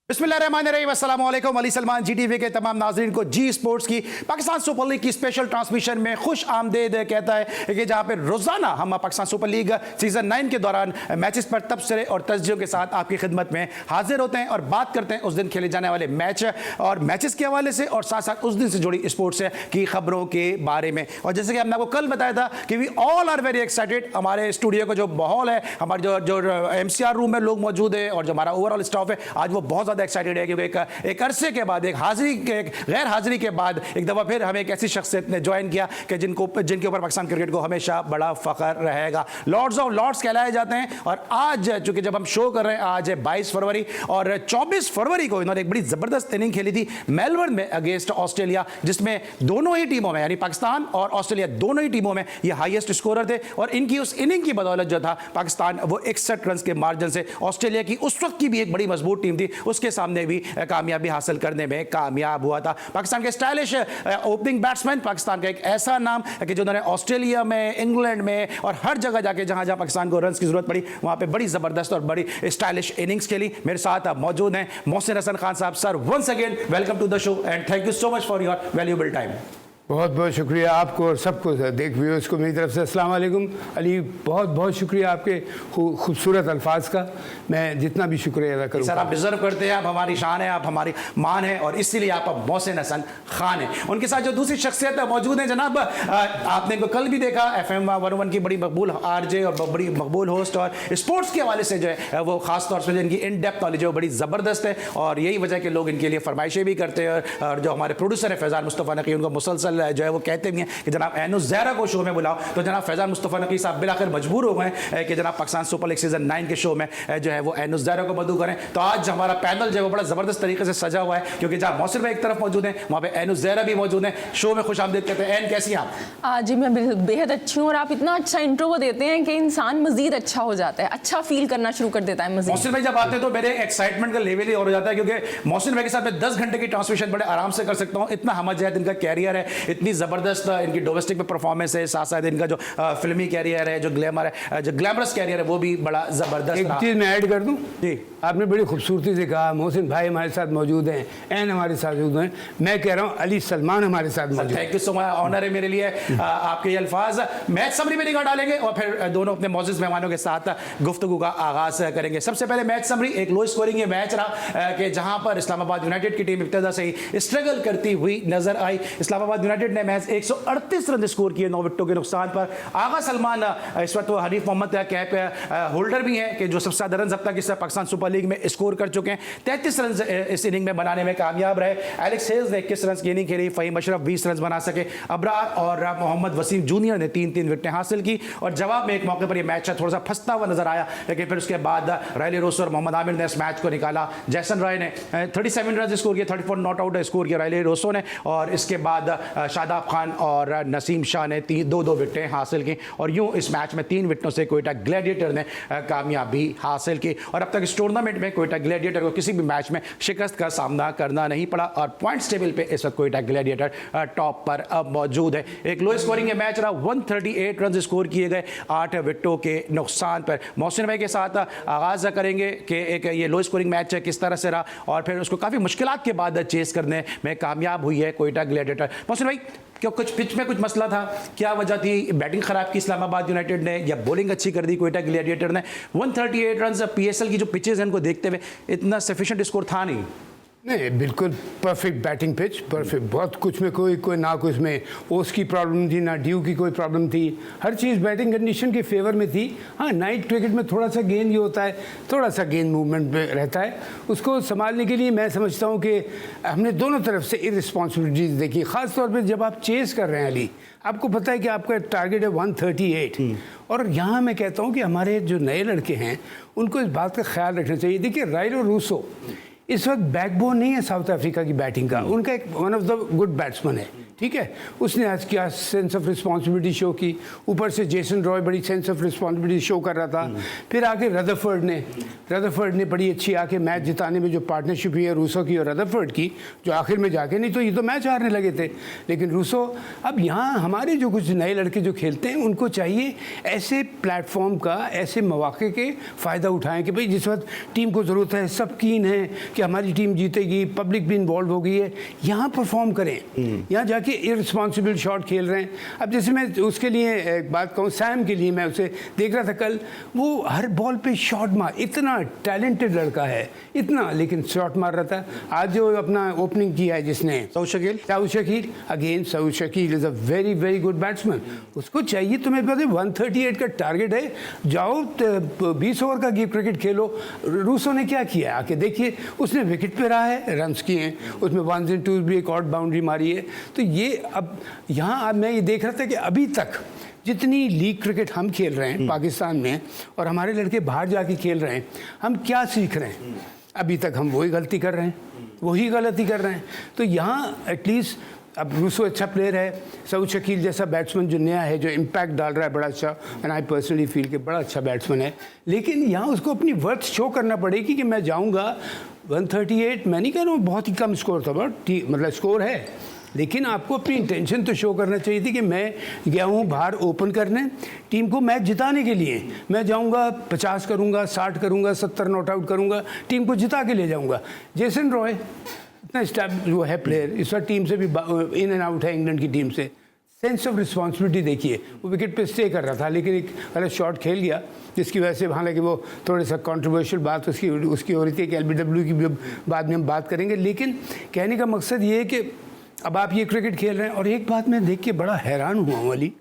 बिस्मिल्लाहिर्रहमानिर्रहीम, अस्सलामु अलैकुम। अली सलमान GTV के तमाम नाज़रीन को जी स्पोर्ट्स की पाकिस्तान सुपर लीग की स्पेशल ट्रांसमिशन में खुश आमदेद कहता है कि जहां पर रोज़ाना हम पाकिस्तान सुपर लीग सीज़न 9 के दौरान मैचेस पर तबसरे और तस्जियों के साथ आपकी खिदमत में हाजिर होते हैं और बात करते हैं उस दिन खेले जाने वाले मैच और मैचेस के हवाले से और साथ साथ उस दिन से जुड़ी स्पोर्ट्स की खबरों के बारे में। और जैसे कि हमने आपको कल बताया था कि we all are very excited. हमारे स्टूडियो का जो माहौल है, हमारे जो MCR रूम में लोग मौजूद है और जो हमारा ओवरऑल स्टाफ है, आज वो बहुत ज़्यादा एक्साइटेड है क्योंकि एक अरसे के बाद, एक गैर हाजिरी के बाद एक दफ़ा फिर हमें एक ऐसी शख्सियत ने ज्वाइन किया कि जिनके ऊपर पाकिस्तान क्रिकेट को हमेशा बड़ा फ़ख्र रहेगा। लॉर्ड्स ऑफ लॉर्ड्स कहलाए जाते हैं। और आज चूंकि जब हम शो कर रहे हैं, आज है 22 फरवरी और 24 फरवरी को इन्होंने एक बड़ी ज़बरदस्त इनिंग खेली थी मेलबर्न में अगेंस्ट ऑस्ट्रेलिया, जिसमें दोनों ही टीमों में यानी पाकिस्तान और ऑस्ट्रेलिया दोनों ही टीमों में ये हाईएस्ट स्कोरर थे। और इनकी उस इनिंग की बदौलत जो था पाकिस्तान वो 61 रन के मार्जिन से ऑस्ट्रेलिया की उस वक्त की भी एक बड़ी मजबूत टीम थी उसके सामने भी कामयाबी हासिल करने में कामयाब हुआ था। पाकिस्तान के स्टाइलिश ओपनिंग बैट्समैन, पाकिस्तान का एक ऐसा नाम कि जिन्होंने ऑस्ट्रेलिया में, इंग्लैंड में और हर जगह जाके जहां जहां पाकिस्तान को रन की जरूरत पड़ी वहां पे बड़ी जबरदस्त और बड़ी स्टाइलिश इनिंग्स खेली। मेरे साथ मौजूद हैं मोहसिन हसन खान साहब। Sir, once again welcome to the show and thank you so much for your valuable time. बहुत बहुत शुक्रिया आपको और सबको देख व्यूअर्स को मेरी तरफ से अस्सलाम वालेकुम। अली, बहुत बहुत शुक्रिया आपके खूबसूरत अल्फाज का। मैं जितना भी शुक्रिया अदा करूँ। सर, आप डिजर्व करते हैं, आप हमारी शान है, आप हमारी मान है और इसीलिए आप मोहसिन हसन खान हैं। उनके साथ जो दूसरी शख्सियत मौजूद हैं जनाब, आपने इनको कल भी देखा, FM 101 की बड़ी मकबूल RJ और बड़ी मकबूल होस्ट और स्पोर्ट्स के हवाले से जो है वो खास तौर से इनकी इन डेप्थ नॉलेज है वो बड़ी ज़बरदस्त है और यही वजह के लोग इनके लिए फरमाइशें भी करते हैं। और जो हमारे प्रोड्यूसर है फैज़ान मुस्तफ़ा नकी, उनको मुसलसल जो है वो कहते भी हैं कि जनाब एनुस ज़हरा को शो में बुलाओ। तो जनाब फैज़ान मुस्तफ़ा नकी साहब बिलाखिर मजबूर हो गए कि जनाब पाकिस्तान सुपर लीग सीजन 9 के शो में जो है वो एनुस ज़हरा को मदऊ करें। तो आज हमारा पैनल जो है वो बड़ा ज़बरदस्त तरीके से सजा हुआ है क्योंकि जहाँ मोहसिन भाई एक तरफ मौजूद हैं वहाँ पे एनुस ज़हरा भी मौजूद हैं। शो में खुश आमदीद कहते हैं। एन, कैसी हैं आप? जी मैं बेहद अच्छी हूँ और आप इतना अच्छा इंट्रो को देते हैं कि इंसान मजीद अच्छा हो जाता है, अच्छा फील करना शुरू कर देता है। मोहसिन भाई जब आते हैं तो मेरे एक्साइटमेंट का लेवल ही और हो जाता है क्योंकि मोहसिन भाई के साथ मैं 10 घंटे की ट्रांसमिशन बड़े आराम से कर सकता हूँ। इतना हमजहत इनका कैरियर है, इतनी ज़बरदस्त इनकी डोमेस्टिक में परफॉर्मेंस है, साथ साथ इनका जो फिल्मी कैरियर है, जो ग्लैमरस कैरियर है वो भी बड़ा ज़बरदस्त। एक चीज़ मैं ऐड कर दूँ जी, आपने बड़ी खूबसूरती से कहा मोहसिन भाई हमारे साथ मौजूद हैं, एन हमारे साथ मौजूद हैं। मैं कह रहा हूँ अली सलमान हमारे साथ मौजूद हैं। Thank you so much, honour है मेरे लिए आपके ये अल्फाज। मैच समरी में निगाह डालेंगे और फिर दोनों अपने मौजूद मेहमानों के साथ गुफ्तगू का आगाज करेंगे। सबसे पहले मैच समरी, एक लो स्कोरिंग ये मैच रहा कि जहां पर इस्लामाबाद यूनाइटेड की टीम इब्तदा से ही स्ट्रगल करती हुई नजर आई। इस्लामाबाद यूनाइटेड ने मैच 138 रन स्कोर किए 9 विकेटों के नुकसान पर। आगा सलमान इस वक्त वो हनीफ मोहम्मद कैप होल्डर भी हैं कि जो सबसे ज्यादा रन अब तक इस पाकिस्तान सुपर लीग में स्कोर कर चुके हैं। 33 रन इस इनिंग में बनाने में कामयाब रहे। एलेक्स हेल्स ने 21 रन की इनिंग खेली, फ़हीम अशरफ 20 रन बना सके, अबरार और मोहम्मद वसीम जूनियर ने 3-3 विकेटें हासिल की। और जवाब में एक मौके पर यह मैच थोड़ा सा फंसता हुआ नजर आया लेकिन फिर उसके बाद रायले रोसो और मोहम्मद आमिर ने इस मैच को निकाला। जैसन राय ने 37 रन स्कोर किए, 34 नॉट आउट स्कोर किया रायले रोसो ने और इसके बाद शादाब खान और नसीम शाह ने 2-2 विकेटें हासिल की और यूं इस मैच में 3 विकेटों से कोयटा ग्लैडिएटर ने कामयाबी हासिल की। और अब तक इस टूर्नामेंट में कोयटा ग्लैडिएटर को किसी भी मैच में शिकस्त का सामना करना नहीं पड़ा और पॉइंट्स टेबल पे इस वक्त कोयटा ग्लैडिएटर टॉप पर मौजूद है। एक लो स्कोरिंग ये मैच रहा, 138 रन स्कोर किए गए 8 विकेटों के नुकसान पर। मोहसिन भाई के साथ आगाज़ करेंगे कि एक ये लो स्कोरिंग मैच किस तरह से रहा और फिर उसको काफ़ी मुश्किलात के बाद चेस करने में कामयाब हुई है कोयटा ग्लैडिएटर। मोहसिन भाई, क्यों कुछ पिच में कुछ मसला था, क्या वजह थी? बैटिंग खराब की इस्लामाबाद यूनाइटेड ने या बॉलिंग अच्छी कर दी कोयटा ग्लैडिएटर ने? 138 रन PSL की जो पिचेस हैं उनको देखते हुए इतना सफिशिएंट स्कोर था नहीं। नहीं, बिल्कुल परफेक्ट बैटिंग पिच, परफेक्ट। बहुत कुछ में कोई ना कुछ में ओस की प्रॉब्लम थी, ना ड्यू की कोई प्रॉब्लम थी। हर चीज़ बैटिंग कंडीशन के फेवर में थी। हाँ, नाइट क्रिकेट में थोड़ा सा गेंद ये होता है, थोड़ा सा गेंद मूवमेंट में रहता है। उसको संभालने के लिए मैं समझता हूँ कि हमने दोनों तरफ से इररिस्पॉन्सिबिलिटीज़ देखी। ख़ास तौर पर जब आप चेस कर रहे हैं अली, आपको पता है कि आपका टारगेट है 138 और यहाँ मैं कहता हूँ कि हमारे जो नए लड़के हैं उनको इस बात का ख्याल रखना चाहिए। देखिए, रायलो रूसो इस वक्त बैकबोन नहीं है साउथ अफ्रीका की बैटिंग का, उनका एक one of the good batsman है ठीक है, उसने आज क्या सेंस ऑफ रिस्पॉन्सिबिलिटी शो की, ऊपर से जेसन रॉय बड़ी सेंस ऑफ रिस्पॉन्सिबिलिटी शो कर रहा था। फिर आके रदरफोर्ड ने बड़ी अच्छी आके मैच जिताने में जो पार्टनरशिप हुई है रूसो की और रदरफोर्ड की, जो आखिर में जाके, नहीं तो ये तो मैच हारने लगे थे, लेकिन रूसो। अब यहाँ हमारे जो कुछ नए लड़के जो खेलते हैं उनको चाहिए ऐसे प्लेटफॉर्म का, ऐसे मौके के फ़ायदा उठाएं कि भाई जिस वक्त टीम को ज़रूरत है, सब कीन है कि हमारी टीम जीतेगी, पब्लिक भी इन्वॉल्व हो गई है, यहाँ परफॉर्म करें, यहाँ जाके इररिस्पॉन्सिबल शॉट खेल रहे हैं। अब जैसे मैं उसके लिए एक बात कहूँ, सैम के लिए, मैं उसे देख रहा था कल, वो हर बॉल पे शॉट मार, इतना टैलेंटेड लड़का है इतना, लेकिन शॉट मार रहा था। आज जो अपना ओपनिंग किया है जिसने, Saud Shakeel, again Saud Shakeel is a very very good batsman. उसको चाहिए, तुम्हें पता है 138 का टारगेट है, जाओ 20 ओवर का गेम क्रिकेट खेलो। रूसो ने क्या किया आके देखिए, उसने विकेट पे रहा है, रन्स किए हैं, उसमें 1s and 2s भी एक और बाउंड्री मारी है। तो ये अब यहाँ अब मैं ये देख रहा था कि अभी तक जितनी लीग क्रिकेट हम खेल रहे हैं पाकिस्तान में और हमारे लड़के बाहर जाके खेल रहे हैं, हम क्या सीख रहे हैं? अभी तक हम वही गलती कर रहे हैं, वही गलती कर रहे हैं। तो यहाँ एटलीस्ट अब रूसो अच्छा प्लेयर है, सऊद शकील जैसा बैट्समैन जो नया है, जो इम्पैक्ट डाल रहा है बड़ा अच्छा, एंड आई पर्सनली फील कि बड़ा अच्छा बैट्समैन है, लेकिन यहाँ उसको अपनी वर्थ शो करना पड़ेगी कि मैं जाऊँगा 138, मैं नहीं कह रहा हूँ बहुत ही कम स्कोर था, बट मतलब स्कोर है, लेकिन आपको अपनी इंटेंशन तो शो करना चाहिए थी कि मैं गया हूँ बाहर ओपन करने, टीम को मैच जिताने के लिए। मैं जाऊँगा 50 करूँगा, 60 करूँगा, 70 नॉट आउट करूँगा, टीम को जिता के ले जाऊँगा। जेसन रॉय इतना स्टैब्लिश वो है प्लेयर, इस बार टीम से भी इन एंड आउट है, इंग्लैंड की टीम से। सेंस ऑफ रिस्पॉन्सिबिलिटी देखिए, वो विकेट पे स्टे कर रहा था, लेकिन एक गलत शॉट खेल गया, जिसकी वजह से हालांकि वो थोड़े सा कंट्रोवर्शियल बात उसकी हो रही थी कि LBW की भी बाद में हम बात करेंगे, लेकिन कहने का मकसद ये है कि अब आप ये क्रिकेट खेल रहे हैं। और एक बात मैं देख के बड़ा हैरान हुआ वाली,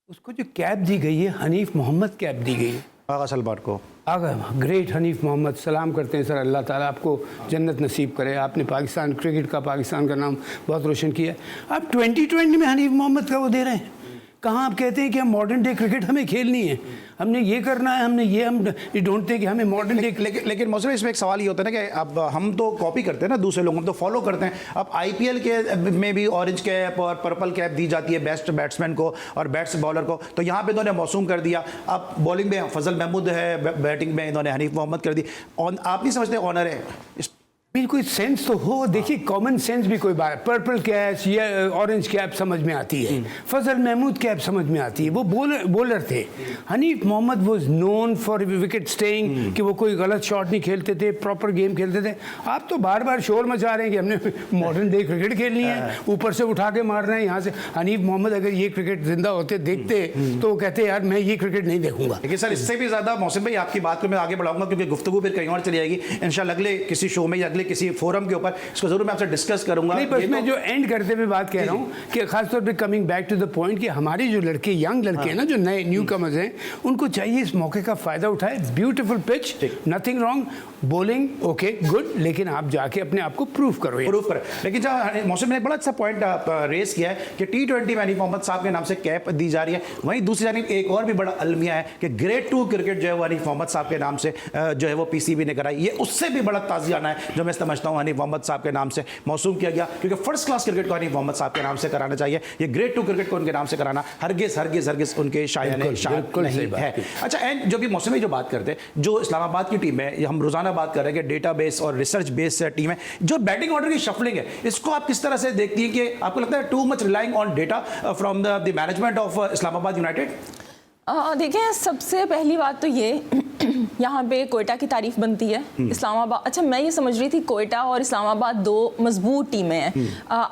उसको जो कैप दी गई है, हनीफ मोहम्मद कैप दी गई है आगा सलमान को। आगा ग्रेट हनीफ मोहम्मद, सलाम करते हैं सर, अल्लाह ताला आपको जन्नत नसीब करे। आपने पाकिस्तान क्रिकेट का, पाकिस्तान का नाम बहुत रोशन किया। आप 2020 में हनीफ मोहम्मद का वो दे रहे हैं। कहाँ आप कहते हैं कि हम मॉडर्न डे क्रिकेट हमें खेलनी है, हमने ये करना है, हमने ये, हम ढूंढते हैं कि हमें मॉडर्न डे। लेकिन मौसम इसमें एक सवाल ये होता है ना कि अब हम तो कॉपी करते हैं ना दूसरे लोगों, हम तो फॉलो करते हैं। अब IPL के में भी ऑरेंज कैप और पर्पल कैप दी जाती है बेस्ट बैट्समैन को और बेस्ट बॉलर को, तो यहाँ पे इन्होंने मौसूम कर दिया। अब बॉलिंग में फजल महमूद है, बैटिंग में इन्होंने हनीफ मोहम्मद कर दी। आप नहीं समझते ऑनर है? भी कोई सेंस तो हो, देखिए कॉमन सेंस भी कोई बात, पर्पल कैप या ऑरेंज कैप समझ में आती है, फजल महमूद कैप समझ में आती है, वो बॉलर थे। Hanif Mohammad was known for wicket staying, कि वो कोई गलत शॉट नहीं खेलते थे, प्रॉपर गेम खेलते थे। आप तो बार बार शोर मचा रहे हैं कि हमने मॉडर्न डे क्रिकेट खेलनी है, ऊपर से उठा के मार रहे हैं यहाँ से। हनीफ मोहम्मद अगर ये क्रिकेट जिंदा होते देखते तो वो कहते यार मैं ये क्रिकेट नहीं देखूंगा। लेकिन सर इससे भी ज्यादा मौसम भाई आपकी बात को मैं आगे बढ़ाऊंगा, क्योंकि गुफ्तगू फिर कहीं और चली जाएगी। इंशाल्लाह अगले किसी शो में या अगले किसी फोरम के ऊपर इसको जरूर मैं आपसे डिस्कस करूंगा। नहीं, बस मैं जो एंड करते हुए बात कह रहा हूं कि खासतौर पे coming back to the point कि हमारे जो लड़के, यंग लड़के हैं ना, जो नए न्यू कमर्स हैं, उनको चाहिए इस मौके का फायदा उठाए। Beautiful pitch, nothing wrong, bowling okay good, लेकिन आप जाके अपने आप को प्रूव करो। लेकिन जहाँ मौसम ने बड़ा अच्छा पॉइंट रेस किया है कि T20 में हनीफ मोहम्मद साहब के नाम से कैप दी जा रही है, वहीं दूसरी जानिब एक और भी बड़ा अलमिया है कि ग्रेड 2 क्रिकेट जो है वो हनीफ मोहम्मद साहब के नाम से जो है वो PCB ने कराई। ये उससे भी बड़ा ताज़ियाना है जो मैं समझता हूँ हनीफ मोहम्मद साहब के नाम से मौसूम किया गया, क्योंकि फर्स्ट क्लास क्रिकेट को हनीफ मोहम्मद साहब के नाम से कराना चाहिए। ये ग्रेड 2 क्रिकेट को उनके नाम से कराना हरगिज हरगिज हरगिज उनके शायद नहीं है। अच्छा, एंड जो भी मौसम जो बात करते हैं, जो इस्लामाबाद की टीम है, हम रोजाना बात कर रहे हैं कि डेटाबेस और रिसर्च बेस टीम है, जो बैटिंग ऑर्डर की शफलिंग है, इसको आप किस तरह से देखती हैं? कि आपको लगता है too much relying on data from the management of Islamabad United? देखिए, सबसे पहली बात तो ये यहाँ पे कोयटा की तारीफ बनती है। इस्लामाबाद, अच्छा मैं ये समझ रही थी कोयटा और इस्लामाबाद दो मजबूत टीमें हैं।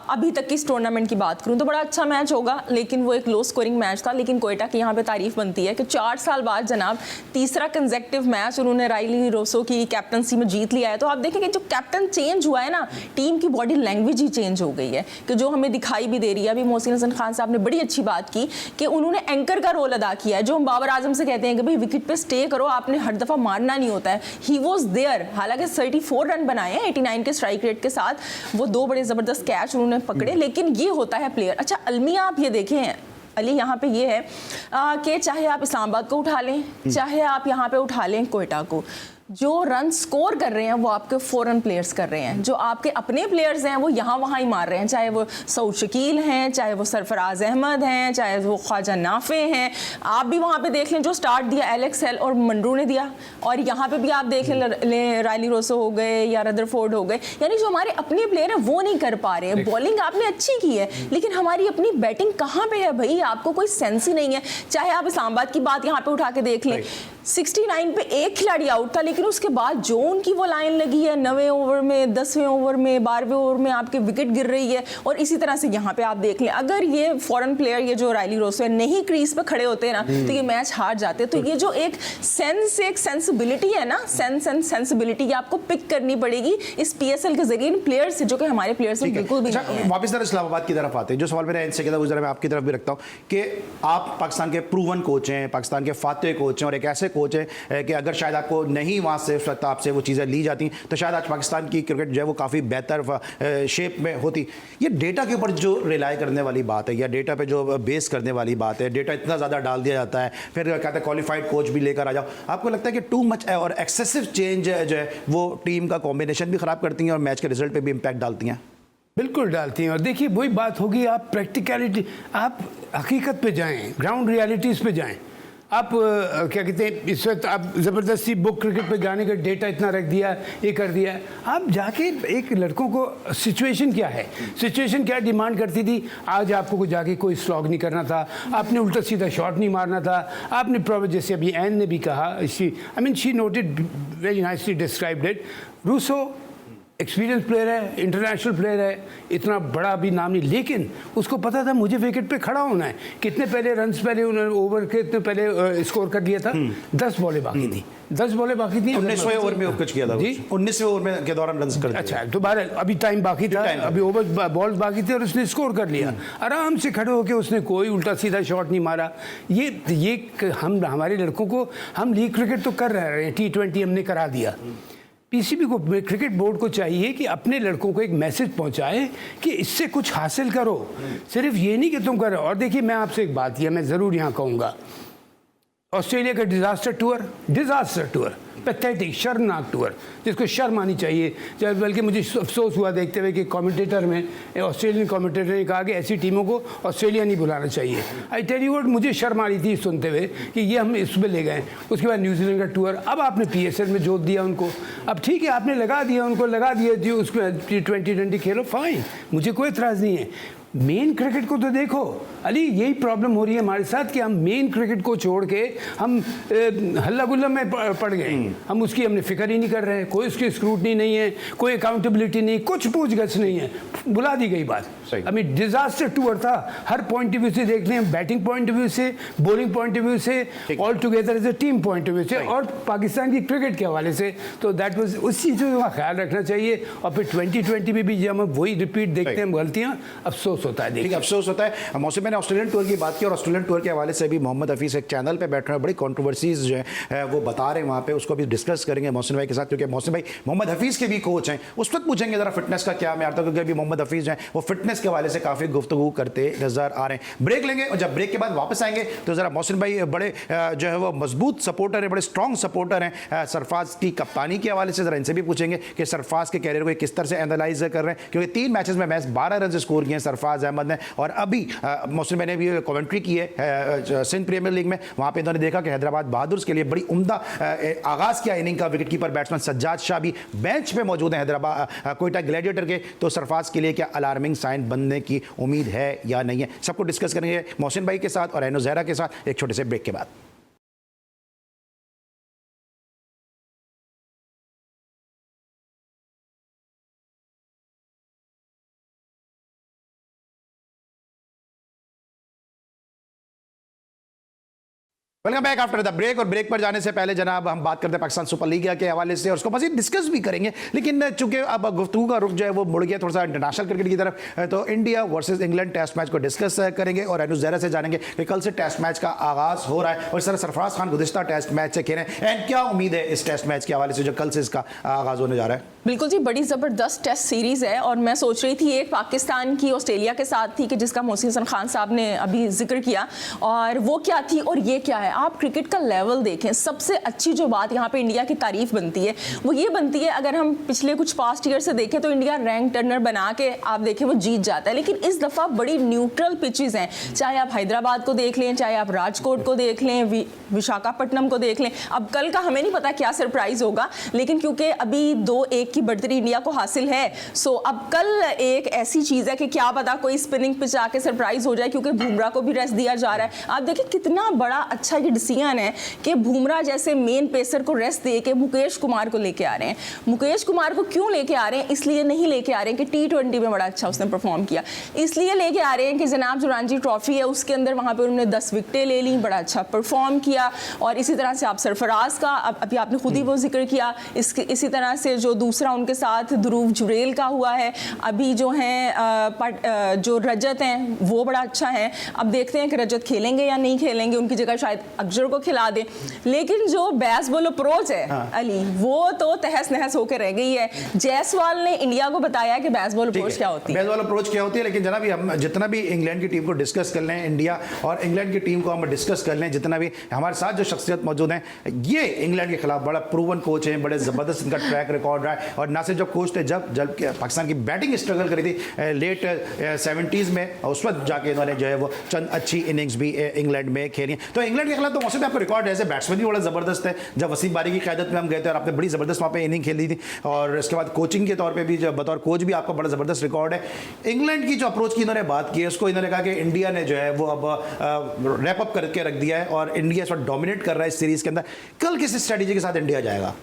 अभी तक की इस टूर्नामेंट की बात करूँ तो बड़ा अच्छा मैच होगा, लेकिन वो एक लो स्कोरिंग मैच था। लेकिन कोयटा की यहाँ पे तारीफ बनती है कि 4 साल बाद जनाब तीसरा कंसेक्टिव मैच उन्होंने राइली रोसो की कैप्टनसी में जीत लिया है। तो आप देखेंगे जो कैप्टन चेंज हुआ है ना, टीम की बॉडी लैंग्वेज ही चेंज हो गई है, कि जो हमें दिखाई भी दे रही है। अभी मोहसिन हसन खान साहब ने बड़ी अच्छी बात की कि उन्होंने एंकर का रोल अदा किया है। जो हम बाबर आजम से कहते हैं कि भाई विकेट पे स्टे करो, आपने हर दफा मारना नहीं होता है, ही वॉज देयर। हालांकि 34 रन बनाए हैं 89 के स्ट्राइक रेट के साथ, वो 2 बड़े जबरदस्त कैच उन्होंने पकड़े, लेकिन ये होता है प्लेयर। अच्छा अलमिया आप ये देखें अली, यहाँ पे ये है कि चाहे आप इस्लामाबाद को उठा लें, चाहे आप यहाँ पे उठा लें कोयटा को, जो रन स्कोर कर रहे हैं वो आपके फॉरेन प्लेयर्स कर रहे हैं, जो आपके अपने प्लेयर्स हैं वो यहाँ वहाँ ही मार रहे हैं, चाहे वो सऊद शकील हैं, चाहे वो सरफराज अहमद हैं, चाहे वो ख्वाजा नाफे हैं। आप भी वहाँ पे देख लें जो स्टार्ट दिया एलेक्स हेल और मंडरू ने दिया, और यहाँ पे भी आप देख लें रायली रोसो हो गए या रदरफोर्ड हो गए, यानी जो हमारे अपने प्लेयर हैं वो नहीं कर पा रहे हैं। बॉलिंग आपने अच्छी की है लेकिन हमारी अपनी बैटिंग कहाँ पे है भाई, आपको कोई सेंस ही नहीं है। चाहे आप इस्लामाबाद की बात यहाँ पे उठा के देख लें, 69 पे एक खिलाड़ी आउट था, लेकिन उसके बाद जो उनकी वो लाइन लगी है 9वें ओवर में, 10वें ओवर में, 12वें ओवर में आपके विकेट गिर रही है। और इसी तरह से यहाँ पे आप देख लें, अगर ये फॉरेन प्लेयर ये जो रायली रोसो है नहीं क्रीज पे खड़े होते ना तो ये मैच हार जाते। तो ये जो एक सेंसिबिलिटी है ना, सेंस एंड सेंसिबिलिटी, ये आपको पिक करनी पड़ेगी इस PSL के जरिए इन प्लेयर्स से, जो कि हमारे प्लेयर्स में बिल्कुल भी नहीं है। वापस जरा इस्लामाबाद की तरफ आते हैं। जो सवाल मेरा इनसे किया था गुजरा मैं आपकी तरफ भी रखता हूँ कि आप पाकिस्तान के प्रूवन कोच हैं, पाकिस्तान के फातह कोच हैं, और एक ऐसे कोच हैं कि अगर शायद आपको नहीं वहाँ से उस वक्त आपसे वो चीज़ें ली जाती तो शायद आज पाकिस्तान की क्रिकेट जो है वो काफ़ी बेहतर शेप में होती। ये डेटा के ऊपर जो रिलाई करने वाली बात है या डेटा पे जो बेस करने वाली बात है, डेटा इतना ज़्यादा डाल दिया जाता है, फिर कहते हैं क्वालिफाइड कोच भी लेकर आ जाओ, आपको लगता है कि टू मच है और एक्सेसिव चेंज जो है वो टीम का कॉम्बिनेशन भी ख़राब करती हैं और मैच के रिजल्ट पर भी इम्पैक्ट डालती हैं? बिल्कुल डालती हैं। और देखिए वही बात होगी, आप प्रैक्टिकलिटी, आप हकीकत पे जाएं, ग्राउंड रियलिटीज़ पे जाएं। आप क्या कहते हैं, इस वक्त आप ज़बरदस्ती बुक क्रिकेट पे जाने का डेटा इतना रख दिया, ये कर दिया। आप जाके एक लड़कों को सिचुएशन क्या है, सिचुएशन क्या डिमांड करती थी, आज आपको को जाके कोई स्लॉग नहीं करना था, आपने उल्टा सीधा शॉट नहीं मारना था, आपने प्रॉब्लम, जैसे अभी एन ने भी कहा, she noted very nicely described it. Rossouw experience player है, इंटरनेशनल प्लेयर है, इतना बड़ा भी नाम नहीं, लेकिन उसको पता था मुझे विकेट पे खड़ा होना है। कितने पहले रन्स पहले उन्होंने ओवर के इतने पहले स्कोर कर दिया था, 10 बॉलें बाकी थी, 10 बॉलें बाकी थी। 19वें ओवर में कुछ किया था जी, 19वें ओवर में के दौरान रन कर दिया। अच्छा, दोबारा अभी टाइम बाकी था, अभी ओवर बॉल बाकी थे और उसने स्कोर कर लिया, आराम से खड़े होकर उसने कोई उल्टा सीधा शॉट नहीं मारा। ये हम हमारे लड़कों को, हम लीग क्रिकेट तो कर रहे हैं, T20 हमने करा दिया। PCB को, क्रिकेट बोर्ड को चाहिए कि अपने लड़कों को एक मैसेज पहुंचाए कि इससे कुछ हासिल करो, सिर्फ ये नहीं कि तुम करो। और देखिए मैं आपसे एक बात मैं ज़रूर यहाँ कहूँगा, ऑस्ट्रेलिया का डिज़ास्टर टूर, पैथेटिक, शर्मनाक टूर, जिसको शर्म आनी चाहिए। बल्कि मुझे अफसोस हुआ देखते हुए कि कमेंटेटर में, ऑस्ट्रेलियन कमेंटेटर ने कहा कि ऐसी टीमों को ऑस्ट्रेलिया नहीं बुलाना चाहिए। आई टेल यू व्हाट, मुझे शर्म आ रही थी सुनते हुए कि ये हम इसमें ले गए। उसके बाद न्यूजीलैंड का टूर, अब आपने PSL में जोत दिया उनको, अब ठीक है आपने लगा दिया जी, उसको T20 खेलो, फाइन, मुझे कोई एतराज़ नहीं है। मेन क्रिकेट को तो देखो अली, यही प्रॉब्लम हो रही है हमारे साथ कि हम मेन क्रिकेट को छोड़ के हम हल्ला गुल्ला में पड़ गए। हम उसकी हमने फिक्र ही नहीं कर रहे हैं, कोई उसकी स्क्रूटनी नहीं है, कोई अकाउंटेबिलिटी नहीं, कुछ पूछगछ नहीं है, बुला दी गई बात। अभी डिजास्टर टूर था, हर पॉइंट ऑफ व्यू से देख लें, बैटिंग पॉइंट ऑफ व्यू से, बॉलिंग पॉइंट ऑफ व्यू से, all together as a team point of view से, और पाकिस्तान की क्रिकेट के हवाले से। तो दैट वाज, उस चीज़ों का ख्याल रखना चाहिए। और फिर 2020 में भी जब हम वही रिपीट देखते हैं गलतियाँ, अफसोस होता है। देखिए अफसोस होता है। मौसम मैंने ऑस्ट्रेलियन टूर की बात की और ऑस्ट्रेलियन टूर के हवाले से भी मोहम्मद हफीज़ एक चैनल पे बैठ रहे हैं, बड़ी कंट्रोवर्सीज जो है वो बता रहे हैं वहाँ पे, उसको भी डिस्कस करेंगे मौसम भाई के साथ, क्योंकि मौसम भाई मोहम्मद हफीज़ के भी कोच हैं। उस वक्त पूछेंगे ज़रा फिटनेस का क्या मैं था, क्योंकि अभी मोहम्मद हफीज़ हैं वो फिटनेस के हवाले से काफ़ी गुफ्तगू करते नजर आ रहे हैं। ब्रेक लेंगे और जब ब्रेक के बाद वापस आएंगे तो ज़रा मौसम भाई बड़े जो है वो मजबूत सपोर्टर है, बड़े स्ट्रॉन्ग सपोर्टर हैं सरफराज की कप्तानी के हवाले से, ज़रा इनसे भी पूछेंगे कि सरफराज के कैरियर को किस तरह से एनालाइज कर रहे हैं, क्योंकि 3 मैचेस में 12 रन स्कोर किए हैं सरफराज अहमद ने। और अभी मौसम मैंने भी कमेंट्री की है सिंध प्रीमियर लीग में, वहाँ पे इन्होंने देखा कि हैदराबाद बहादुर्स के लिए बड़ी उम्दा आगाज़ किया इनिंग का wicket keeper batsman Sajjad Shah भी बेंच पे मौजूद है हैदराबाद कोयटा ग्लैडिएटर के। तो सरफराज के लिए क्या अलार्मिंग साइन बनने की उम्मीद है या नहीं है, सबको डिस्कस करेंगे मोहसिन भाई के साथ और एनो ज़हरा के साथ एक छोटे से ब्रेक के बाद। Welcome back after the break. और ब्रेक पर जाने से पहले जनाब हम बात करते हैं पाकिस्तान सुपर लीग के हवाले से और उसको मज़ीद डिस्कस भी करेंगे, लेकिन चूंकि अब गुफ्तगू का रुख जो है वो मुड़ गया थोड़ा सा इंटरनेशनल क्रिकेट की तरफ, तो India versus England test match को डिस्कस करेंगे और एनु ज़हरा से जानेंगे कि कल से टेस्ट मैच का आगाज़ हो रहा है और इस तरह सरफराज खान गुज़िश्ता टेस्ट मैच से खेलें एंड क्या उम्मीद है इस टेस्ट मैच के हवाले से जो कल से इसका आगाज़ होने जा रहा है। बिल्कुल जी, बड़ी ज़बरदस्त टेस्ट सीरीज़ है और मैं सोच रही थी एक पाकिस्तान की ऑस्ट्रेलिया के साथ थी कि जिसका मोहसिन हसन खान साहब ने अभी जिक्र किया, और वो क्या थी और ये क्या है। आप क्रिकेट का लेवल देखें, सबसे अच्छी जो बात यहाँ पे इंडिया की तारीफ बनती है वो ये बनती है, अगर हम पिछले कुछ पास्ट ईयर से देखें तो इंडिया रैंक टर्नर बना के आप देखें वो जीत जाता है, लेकिन इस दफ़ा बड़ी न्यूट्रल पिचेस हैं, चाहे आप हैदराबाद को देख लें, चाहे आप राजकोट को देख लें, विशाखापट्टनम को देख लें। अब कल का हमें नहीं पता क्या सरप्राइज होगा, लेकिन क्योंकि अभी 2-1 की बढ़तरी इंडिया को हासिल है, सो अब कल एक ऐसी चीज़ है कि क्या पता कोई स्पिनिंग पिच आके सरप्राइज हो जाए, क्योंकि बुमराह को भी रेस्ट दिया जा रहा है। आप देखिए कितना बड़ा अच्छा ये डिसीजन है कि बुमराह जैसे मेन पेसर को रेस्ट दे के मुकेश कुमार को लेके आ रहे हैं। मुकेश कुमार को क्यों लेके आ रहे हैं? इसलिए नहीं लेके आ रहे हैं कि T20 में बड़ा अच्छा उसने परफॉर्म किया, इसलिए लेके आ रहे हैं कि जनाब जो रणजी ट्रॉफी है उसके अंदर वहाँ पे उन्होंने 10 विकेटें ले ली, बड़ा अच्छा परफॉर्म किया। और इसी तरह से आप सरफराज का अभी आपने खुद ही वो जिक्र किया, इसी तरह से जो दूसरा उनके साथ ध्रुव जुरेल का हुआ है, अभी जो हैं जो रजत हैं वो बड़ा अच्छा है। अब देखते हैं कि रजत खेलेंगे या नहीं खेलेंगे, उनकी जगह शायद अक्षर को खिला दें, लेकिन जो बैस बॉल अप्रोच है अली वो तो तहस नहस होकर रह गई है। जायसवाल ने इंडिया को बताया कि बैस बॉल अप्रोच क्या होती है, बैस बॉल अप्रोच क्या होती है। लेकिन जनाब हम जितना भी इंग्लैंड की टीम को डिस्कस कर लें, इंडिया और इंग्लैंड की टीम को हम डिस्कस कर लें, जितना भी हमारे साथ जो शख्सियत मौजूद हैं, ये इंग्लैंड के खिलाफ बड़ा प्रूवन कोच हैं, बड़े ज़बरदस्त इनका ट्रैक रिकॉर्ड रहा है। और ना सिर्फ जब कोच थे, जब पाकिस्तान की बैटिंग स्ट्रगल करी थी लेट 70s में, उस वक्त जाके इन्होंने जो है वो चंद अच्छी इनिंग्स भी इंग्लैंड में खेली। तो इंग्लैंड के खिलाफ तो मौसम आपको रिकॉर्ड एज ए बैट्समैन भी बड़ा ज़बरदस्त है। जब वसीम बारी की क़यादत में हम गए थे और आपने बड़ी ज़बरदस्त वहाँ पे इनिंग खेली थी, और इसके बाद कोचिंग के तौर पे भी जब बतौर कोच भी आपका बड़ा ज़बरदस्त रिकॉर्ड है। इंग्लैंड की जो अप्रोच की इन्होंने बात की है, उसको इन्होंने कहा कि इंडिया ने जो है वो अब रैप अप करके रख दिया है और इंडिया इस वक्त डोमिनेट कर रहा है इस सीरीज़ के अंदर। कल किस स्ट्रैटेजी के साथ इंडिया जाएगा?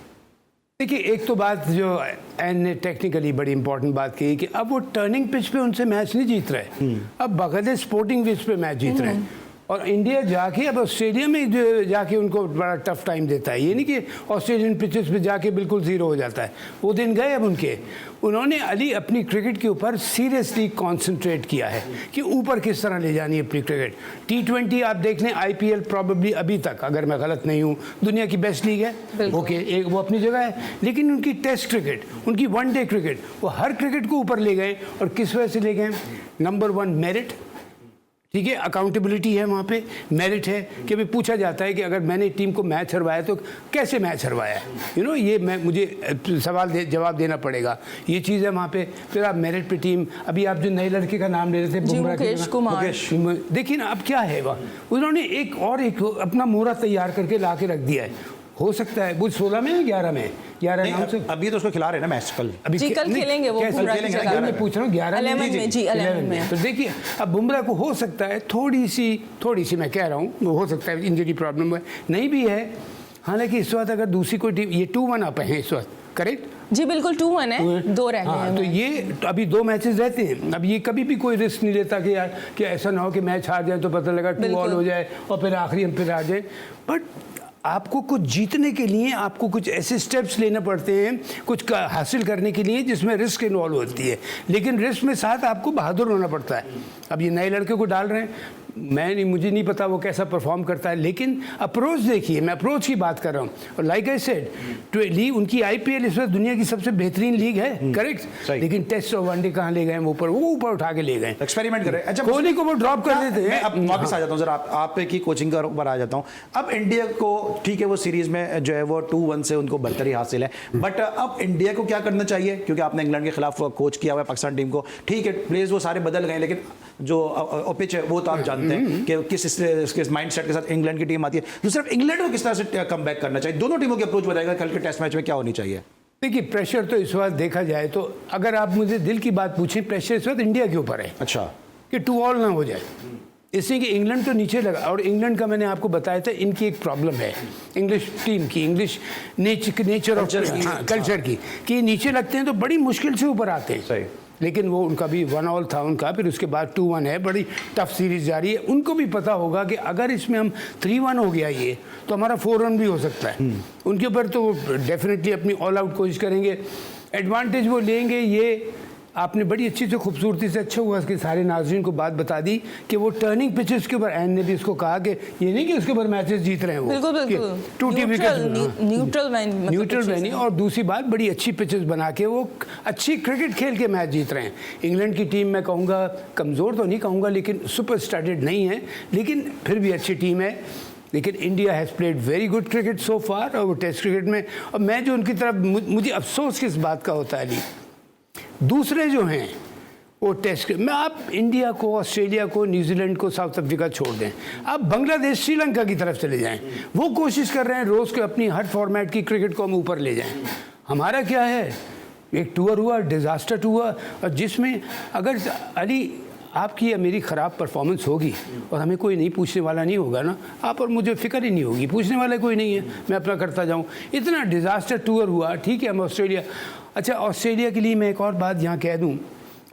देखिए, एक तो बात जो एन ने टेक्निकली बड़ी इंपॉर्टेंट बात की कि अब वो टर्निंग पिच पे उनसे मैच नहीं जीत रहे, अब बाकायदे स्पोर्टिंग पिच पे मैच जीत रहे हैं। और इंडिया जाके अब ऑस्ट्रेलिया में जाके उनको बड़ा टफ टाइम देता है। ये नहीं कि ऑस्ट्रेलियन पिचेस पे जाके बिल्कुल ज़ीरो हो जाता है, वो दिन गए अब उनके। उन्होंने अली अपनी क्रिकेट के ऊपर सीरियसली कंसंट्रेट किया है कि ऊपर किस तरह ले जानी है अपनी क्रिकेट। T20 आप देख लें, IPL प्रॉबेबली अभी तक, अगर मैं गलत नहीं हूँ, दुनिया की बेस्ट लीग है, ओके, एक वो अपनी जगह है। लेकिन उनकी टेस्ट क्रिकेट, उनकी वनडे क्रिकेट, वो हर क्रिकेट को ऊपर ले गए। और किस वजह से ले गए? नंबर 1 मेरिट, ठीक है, अकाउंटेबिलिटी है वहाँ पे, मेरिट है कि भाई पूछा जाता है कि अगर मैंने टीम को मैच हरवाया तो कैसे मैच हरवाया, ये मुझे सवाल जवाब देना पड़ेगा, ये चीज़ है वहाँ पे। फिर आप मेरिट पे टीम, अभी आप जो नए लड़के का नाम ले रहे थे मुकेश कुमार, देखिए ना अब क्या है वह, उन्होंने एक अपना मोहरा तैयार करके ला के रख दिया है। हो सकता है वो 16 में 11 में 11 नाम से अभी तो उसको खिला रहे हैं ना मैच कल, अभी जी कल खेलेंगे वो, मैं पूछ रहा हूँ 11 में। तो देखिए अब बुमराह को हो सकता है थोड़ी सी मैं कह रहा हूँ, हो सकता है इंजरी प्रॉब्लम है, नहीं भी है। हालांकि इस वक्त अगर दूसरी कोई टीम, ये 2-1 अप है इस वक्त, करेक्ट जी, बिल्कुल 2-1 है, 2 रह गए हैं। तो ये अभी 2 मैचेस रहते हैं। अब ये कभी भी कोई रिस्क नहीं लेता कि यार कि ऐसा ना हो कि मैच हार जाए तो पता लगा 2 ऑल हो जाए और फिर आखिरी हम फिर आ जाए। बट आपको कुछ जीतने के लिए आपको कुछ ऐसे स्टेप्स लेने पड़ते हैं कुछ हासिल करने के लिए जिसमें रिस्क इन्वॉल्व होती है, लेकिन रिस्क में साथ आपको बहादुर होना पड़ता है। अब ये नए लड़के को डाल रहे हैं, मुझे नहीं पता वो कैसा परफॉर्म करता है, लेकिन अप्रोच देखिए, मैं अप्रोच की बात कर रहा हूँ। और लाइक आई सेड, लीग उनकी IPL इस वक्त दुनिया की सबसे बेहतरीन लीग है, करेक्ट, लेकिन टेस्ट और वनडे कहाँ ले गए? वो ऊपर उठा के ले गए, एक्सपेरिमेंट कर रहे हैं। अच्छा, कोहली को वो ड्रॉप कर देते हैं। अब वापस आ जाता हूँ सर, आप की कोचिंग का ऊपर आ जाता हूँ। अब इंडिया को ठीक है, वो सीरीज में जो है वो 2-1 से उनको बढ़तरी हासिल है, बट अब इंडिया को क्या करना चाहिए? क्योंकि आपने इंग्लैंड के खिलाफ कोच किया हुआ है पाकिस्तान टीम को, ठीक है प्लेयर्स वो सारे बदल गए, लेकिन जो पिच है वो तो आप जानते हैं कि किस माइंडसेट के साथ इंग्लैंड की टीम आती है। दूसरा, इंग्लैंड को किस तरह से कम बैक करना चाहिए? दोनों टीमों की अप्रोच बताएगा कल के टेस्ट मैच में क्या होनी चाहिए। देखिए, प्रेशर तो इस वक्त देखा जाए तो अगर आप मुझे दिल की बात पूछें, प्रेशर इस वक्त इंडिया के ऊपर है। अच्छा, कि 2 ऑल ना हो जाए, इसलिए कि इंग्लैंड तो नीचे लगा। और इंग्लैंड का मैंने आपको बताया था, इनकी एक प्रॉब्लम है इंग्लिश टीम की, इंग्लिश नेचर ऑफ कल्चर की, कि नीचे लगते हैं तो बड़ी मुश्किल से ऊपर आते हैं। सही, लेकिन वो उनका भी 1 ऑल था उनका, फिर उसके बाद 2-1 है, बड़ी टफ सीरीज जारी है। उनको भी पता होगा कि अगर इसमें हम 3-1 हो गया ये तो हमारा 4-1 भी हो सकता है। उनके ऊपर तो डेफिनेटली अपनी ऑल आउट कोशिश करेंगे, एडवांटेज वो लेंगे। ये आपने बड़ी अच्छी से खूबसूरती से, अच्छा हुआ इसके सारे नाज़रीन को बात बता दी कि वो टर्निंग पिचेस के ऊपर एन ने भी इसको कहा कि ये नहीं कि उसके ऊपर मैचेस जीत रहे हैं वो, बिल्कुल टूटी विकेट, न्यूट्रल वेन्यू। और दूसरी बात, बड़ी अच्छी पिचेस बना के वो अच्छी क्रिकेट खेल के मैच जीत रहे हैं। इंग्लैंड की टीम मैं कहूँगा कमज़ोर तो नहीं कहूँगा, लेकिन सुपर स्टार्टेड नहीं है, लेकिन फिर भी अच्छी टीम है। लेकिन India has played very good cricket so far, और वो टेस्ट क्रिकेट में, और मैं जो उनकी तरफ मुझे अफसोस किस बात का होता है अली, दूसरे जो हैं वो टेस्ट में आप इंडिया को, ऑस्ट्रेलिया को, न्यूजीलैंड को, साउथ अफ्रीका छोड़ दें, आप बांग्लादेश, श्रीलंका की तरफ चले जाएं, वो कोशिश कर रहे हैं रोज़ के अपनी हर फॉर्मेट की क्रिकेट को हम ऊपर ले जाएं। हमारा क्या है, एक टूर हुआ, डिज़ास्टर हुआ, और जिसमें अगर अली आपकी या मेरी ख़राब परफॉर्मेंस होगी और हमें कोई नहीं पूछने वाला नहीं होगा ना, आप और मुझे फ़िक्र ही नहीं होगी, पूछने वाला कोई नहीं है, मैं अपना करता जाऊँ। इतना डिज़ास्टर टूर हुआ, ठीक है, हम ऑस्ट्रेलिया, अच्छा ऑस्ट्रेलिया के लिए मैं एक और बात यहाँ कह दूँ,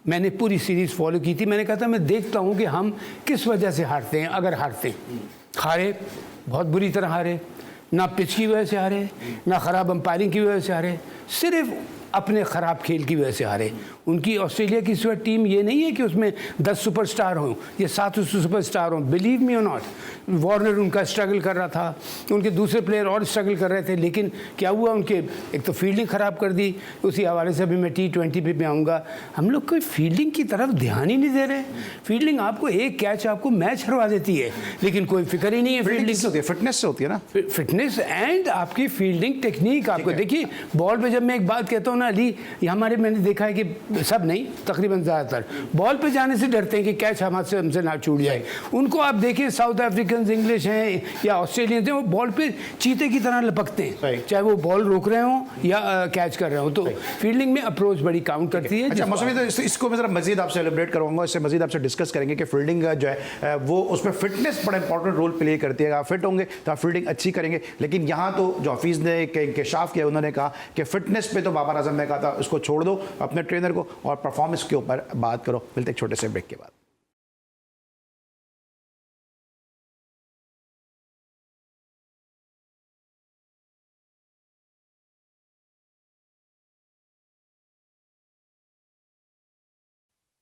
मैंने पूरी सीरीज़ फॉलो की थी, मैंने कहा था मैं देखता हूँ कि हम किस वजह से हारते हैं। अगर हारते हैं, हारे बहुत बुरी तरह हारे, ना पिच की वजह से हारे, ना ख़राब अंपायरिंग की वजह से हारे, सिर्फ अपने ख़राब खेल की वजह से हारे। उनकी ऑस्ट्रेलिया की इस वक्त टीम ये नहीं है कि उसमें 10 सुपरस्टार हों या 7 सुपरस्टार हों, बिलीव मी और नॉट, वार्नर उनका स्ट्रगल कर रहा था, उनके दूसरे प्लेयर और स्ट्रगल कर रहे थे, लेकिन क्या हुआ, उनके एक तो फील्डिंग ख़राब कर दी। उसी हवाले से अभी मैं T20 पे भी आऊँगा, हम लोग कोई फील्डिंग की तरफ ध्यान ही नहीं दे रहे। फील्डिंग आपको एक कैच आपको मैच हरवा देती है, लेकिन कोई फिक्र ही नहीं है फील्डिंग से होती है, फिटनेस से होती है ना, फिटनेस एंड आपकी फील्डिंग टेक्निक। आपको देखिए बॉल पे जब मैं एक बात कहता हूँ ना अली, ये हमारे, मैंने देखा है कि सब नहीं, तकरीबन ज़्यादातर बॉल पे जाने से डरते हैं कि कैच हमसे ना छूट जाए। उनको आप देखिए, साउथ अफ्रीकन, इंग्लिश हैं या ऑस्ट्रेलियंस हैं, वो बॉल पे चीते की तरह लपकते हैं, चाहे वो बॉल रोक रहे हों या कैच कर रहे हों। तो फील्डिंग में अप्रोच बड़ी काउंट करती है। अच्छा मौसमी, तो इसको मैं ज़रा मजीद आपसे एलिब्रेट करूँगा, इससे मजीद आपसे डिस्कस करेंगे कि फील्डिंग जो है वो उसमें फिटनेस बड़ा इंपॉर्टेंट रोल प्ले करती है। आप फिट होंगे तो आप फील्डिंग अच्छी करेंगे, लेकिन यहाँ तो जो हफीज़ ने इंकशाफ किया, उन्होंने कहा कि फिटनेस पे तो बाबर आजम ने कहा था उसको छोड़ दो अपने ट्रेनर को और परफॉर्मेंस के ऊपर बात करो। मिलते एक छोटे से ब्रेक के बाद।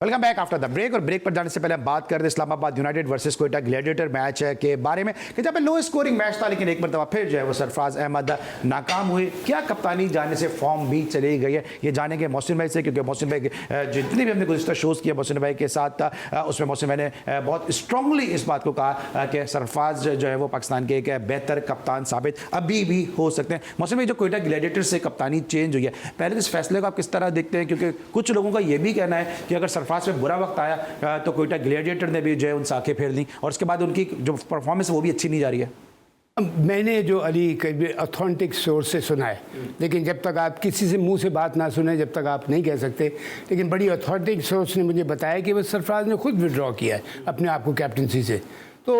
Welcome back after the break. और ब्रेक पर जाने से पहले हम बात कर रहे Islamabad united versus Quetta gladiator match के बारे में कि जब लो स्कोरिंग मैच था, लेकिन एक मरतबा फिर जो है वो सरफराज अहमद नाकाम हुए। क्या कप्तानी जाने से फॉर्म भी चली गई है, ये जानेंगे मोहसिन भाई से, क्योंकि मोहसिन भाई जितने भी हमने गुज़िश्ता शोज़ किया मोहसिन भाई के साथ, उसमें मोहसिन भाई ने बहुत स्ट्रांगली इस बात को कहा कि सरफराज जो है वो पाकिस्तान के एक बेहतर कप्तान साबित अभी भी हो सकते हैं। मोहसिन भाई, जो कोयटा ग्लैडिएटर से कप्तानी चेंज हुई है, पहले इस फैसले को आप किस तरह देखते हैं? क्योंकि कुछ लोगों का ये भी कहना है कि अगर सरफराज में बुरा वक्त आया तो कोयटा ग्लैडिएटर ने भी जो है उन साखें फेर दी, और उसके बाद उनकी जो परफॉर्मेंस है वो भी अच्छी नहीं जा रही है। मैंने जो अली ऑथेंटिक सोर्स से सुना है, लेकिन जब तक आप किसी से मुंह से बात ना सुने जब तक आप नहीं कह सकते, लेकिन बड़ी ऑथेंटिक सोर्स ने मुझे बताया कि वह सरफराज ने खुद विड्रॉ किया है अपने आप को कैप्टनसी से। तो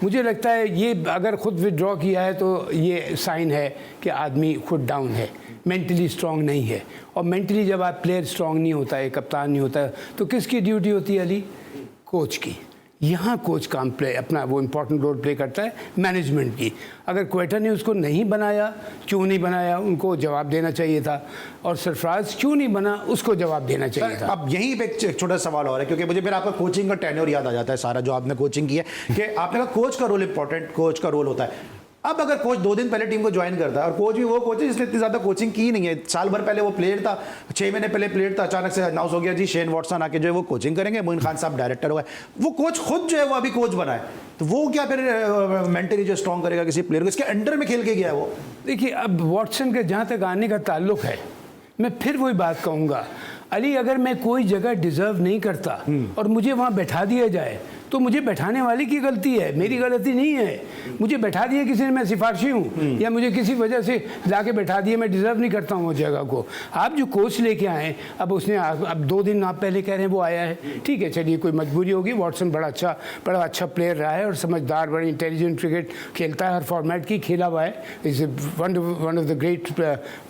मुझे लगता है ये अगर ख़ुद विड्रॉ किया है तो ये साइन है कि आदमी खुद डाउन है, मेंटली स्ट्रांग नहीं है। और मेंटली जब आप प्लेयर स्ट्रांग नहीं होता है, कप्तान नहीं होता है, तो किसकी ड्यूटी होती है अली? कोच की। यहाँ कोच काम प्ले अपना वो इम्पोर्टेंट रोल प्ले करता है, मैनेजमेंट की। अगर क्वेटा ने उसको नहीं बनाया, क्यों नहीं बनाया, उनको जवाब देना चाहिए था, और सरफराज क्यों नहीं बना, उसको जवाब देना चाहिए था। अब यहीं पे एक छोटा सवाल और है, क्योंकि मुझे फिर आपका कोचिंग का टेन्योर याद आ जाता है सारा, जो आपने कोचिंग की है, कि आपने कहा कोच का रोल इंपॉर्टेंट, कोच का रोल होता है। अब अगर कोच 2 दिन पहले टीम को ज्वाइन करता है, और कोच भी वो कोच है जिसने इतनी ज़्यादा कोचिंग की नहीं है, साल भर पहले वो प्लेयर था, 6 महीने पहले प्लेयर था, अचानक से अनाउंस हो गया जी शेन वॉटसन आके जो है वो कोचिंग करेंगे, मोइन खान साहब डायरेक्टर हो गए, वो कोच खुद जो है वो अभी कोच बना है, तो वो क्या फिर मेंटली जो स्ट्रॉन्ग करेगा किसी प्लेयर को? इसके अंडर में खेल के गया है वो। देखिए, अब वॉटसन के जहाँ तक आने का ताल्लुक है, मैं फिर वही बात कहूँगा अली, अगर मैं कोई जगह डिजर्व नहीं करता और मुझे वहाँ बैठा दिया जाए तो मुझे बैठाने वाले की गलती है, मेरी गलती नहीं है। मुझे बैठा दिया किसी ने, मैं सिफारशी हूँ, या मुझे किसी वजह से लाके बैठा दिया, मैं डिज़र्व नहीं करता हूँ वो जगह को। आप जो कोच लेके आए, अब उसने अब 2 दिन आप पहले कह रहे हैं वो आया है, ठीक है, चलिए कोई मजबूरी होगी। वॉटसन बड़ा अच्छा प्लेयर रहा है और समझदार, बड़ी इंटेलिजेंट क्रिकेट खेलता है, हर फॉर्मेट की खेला हुआ है, is one of the great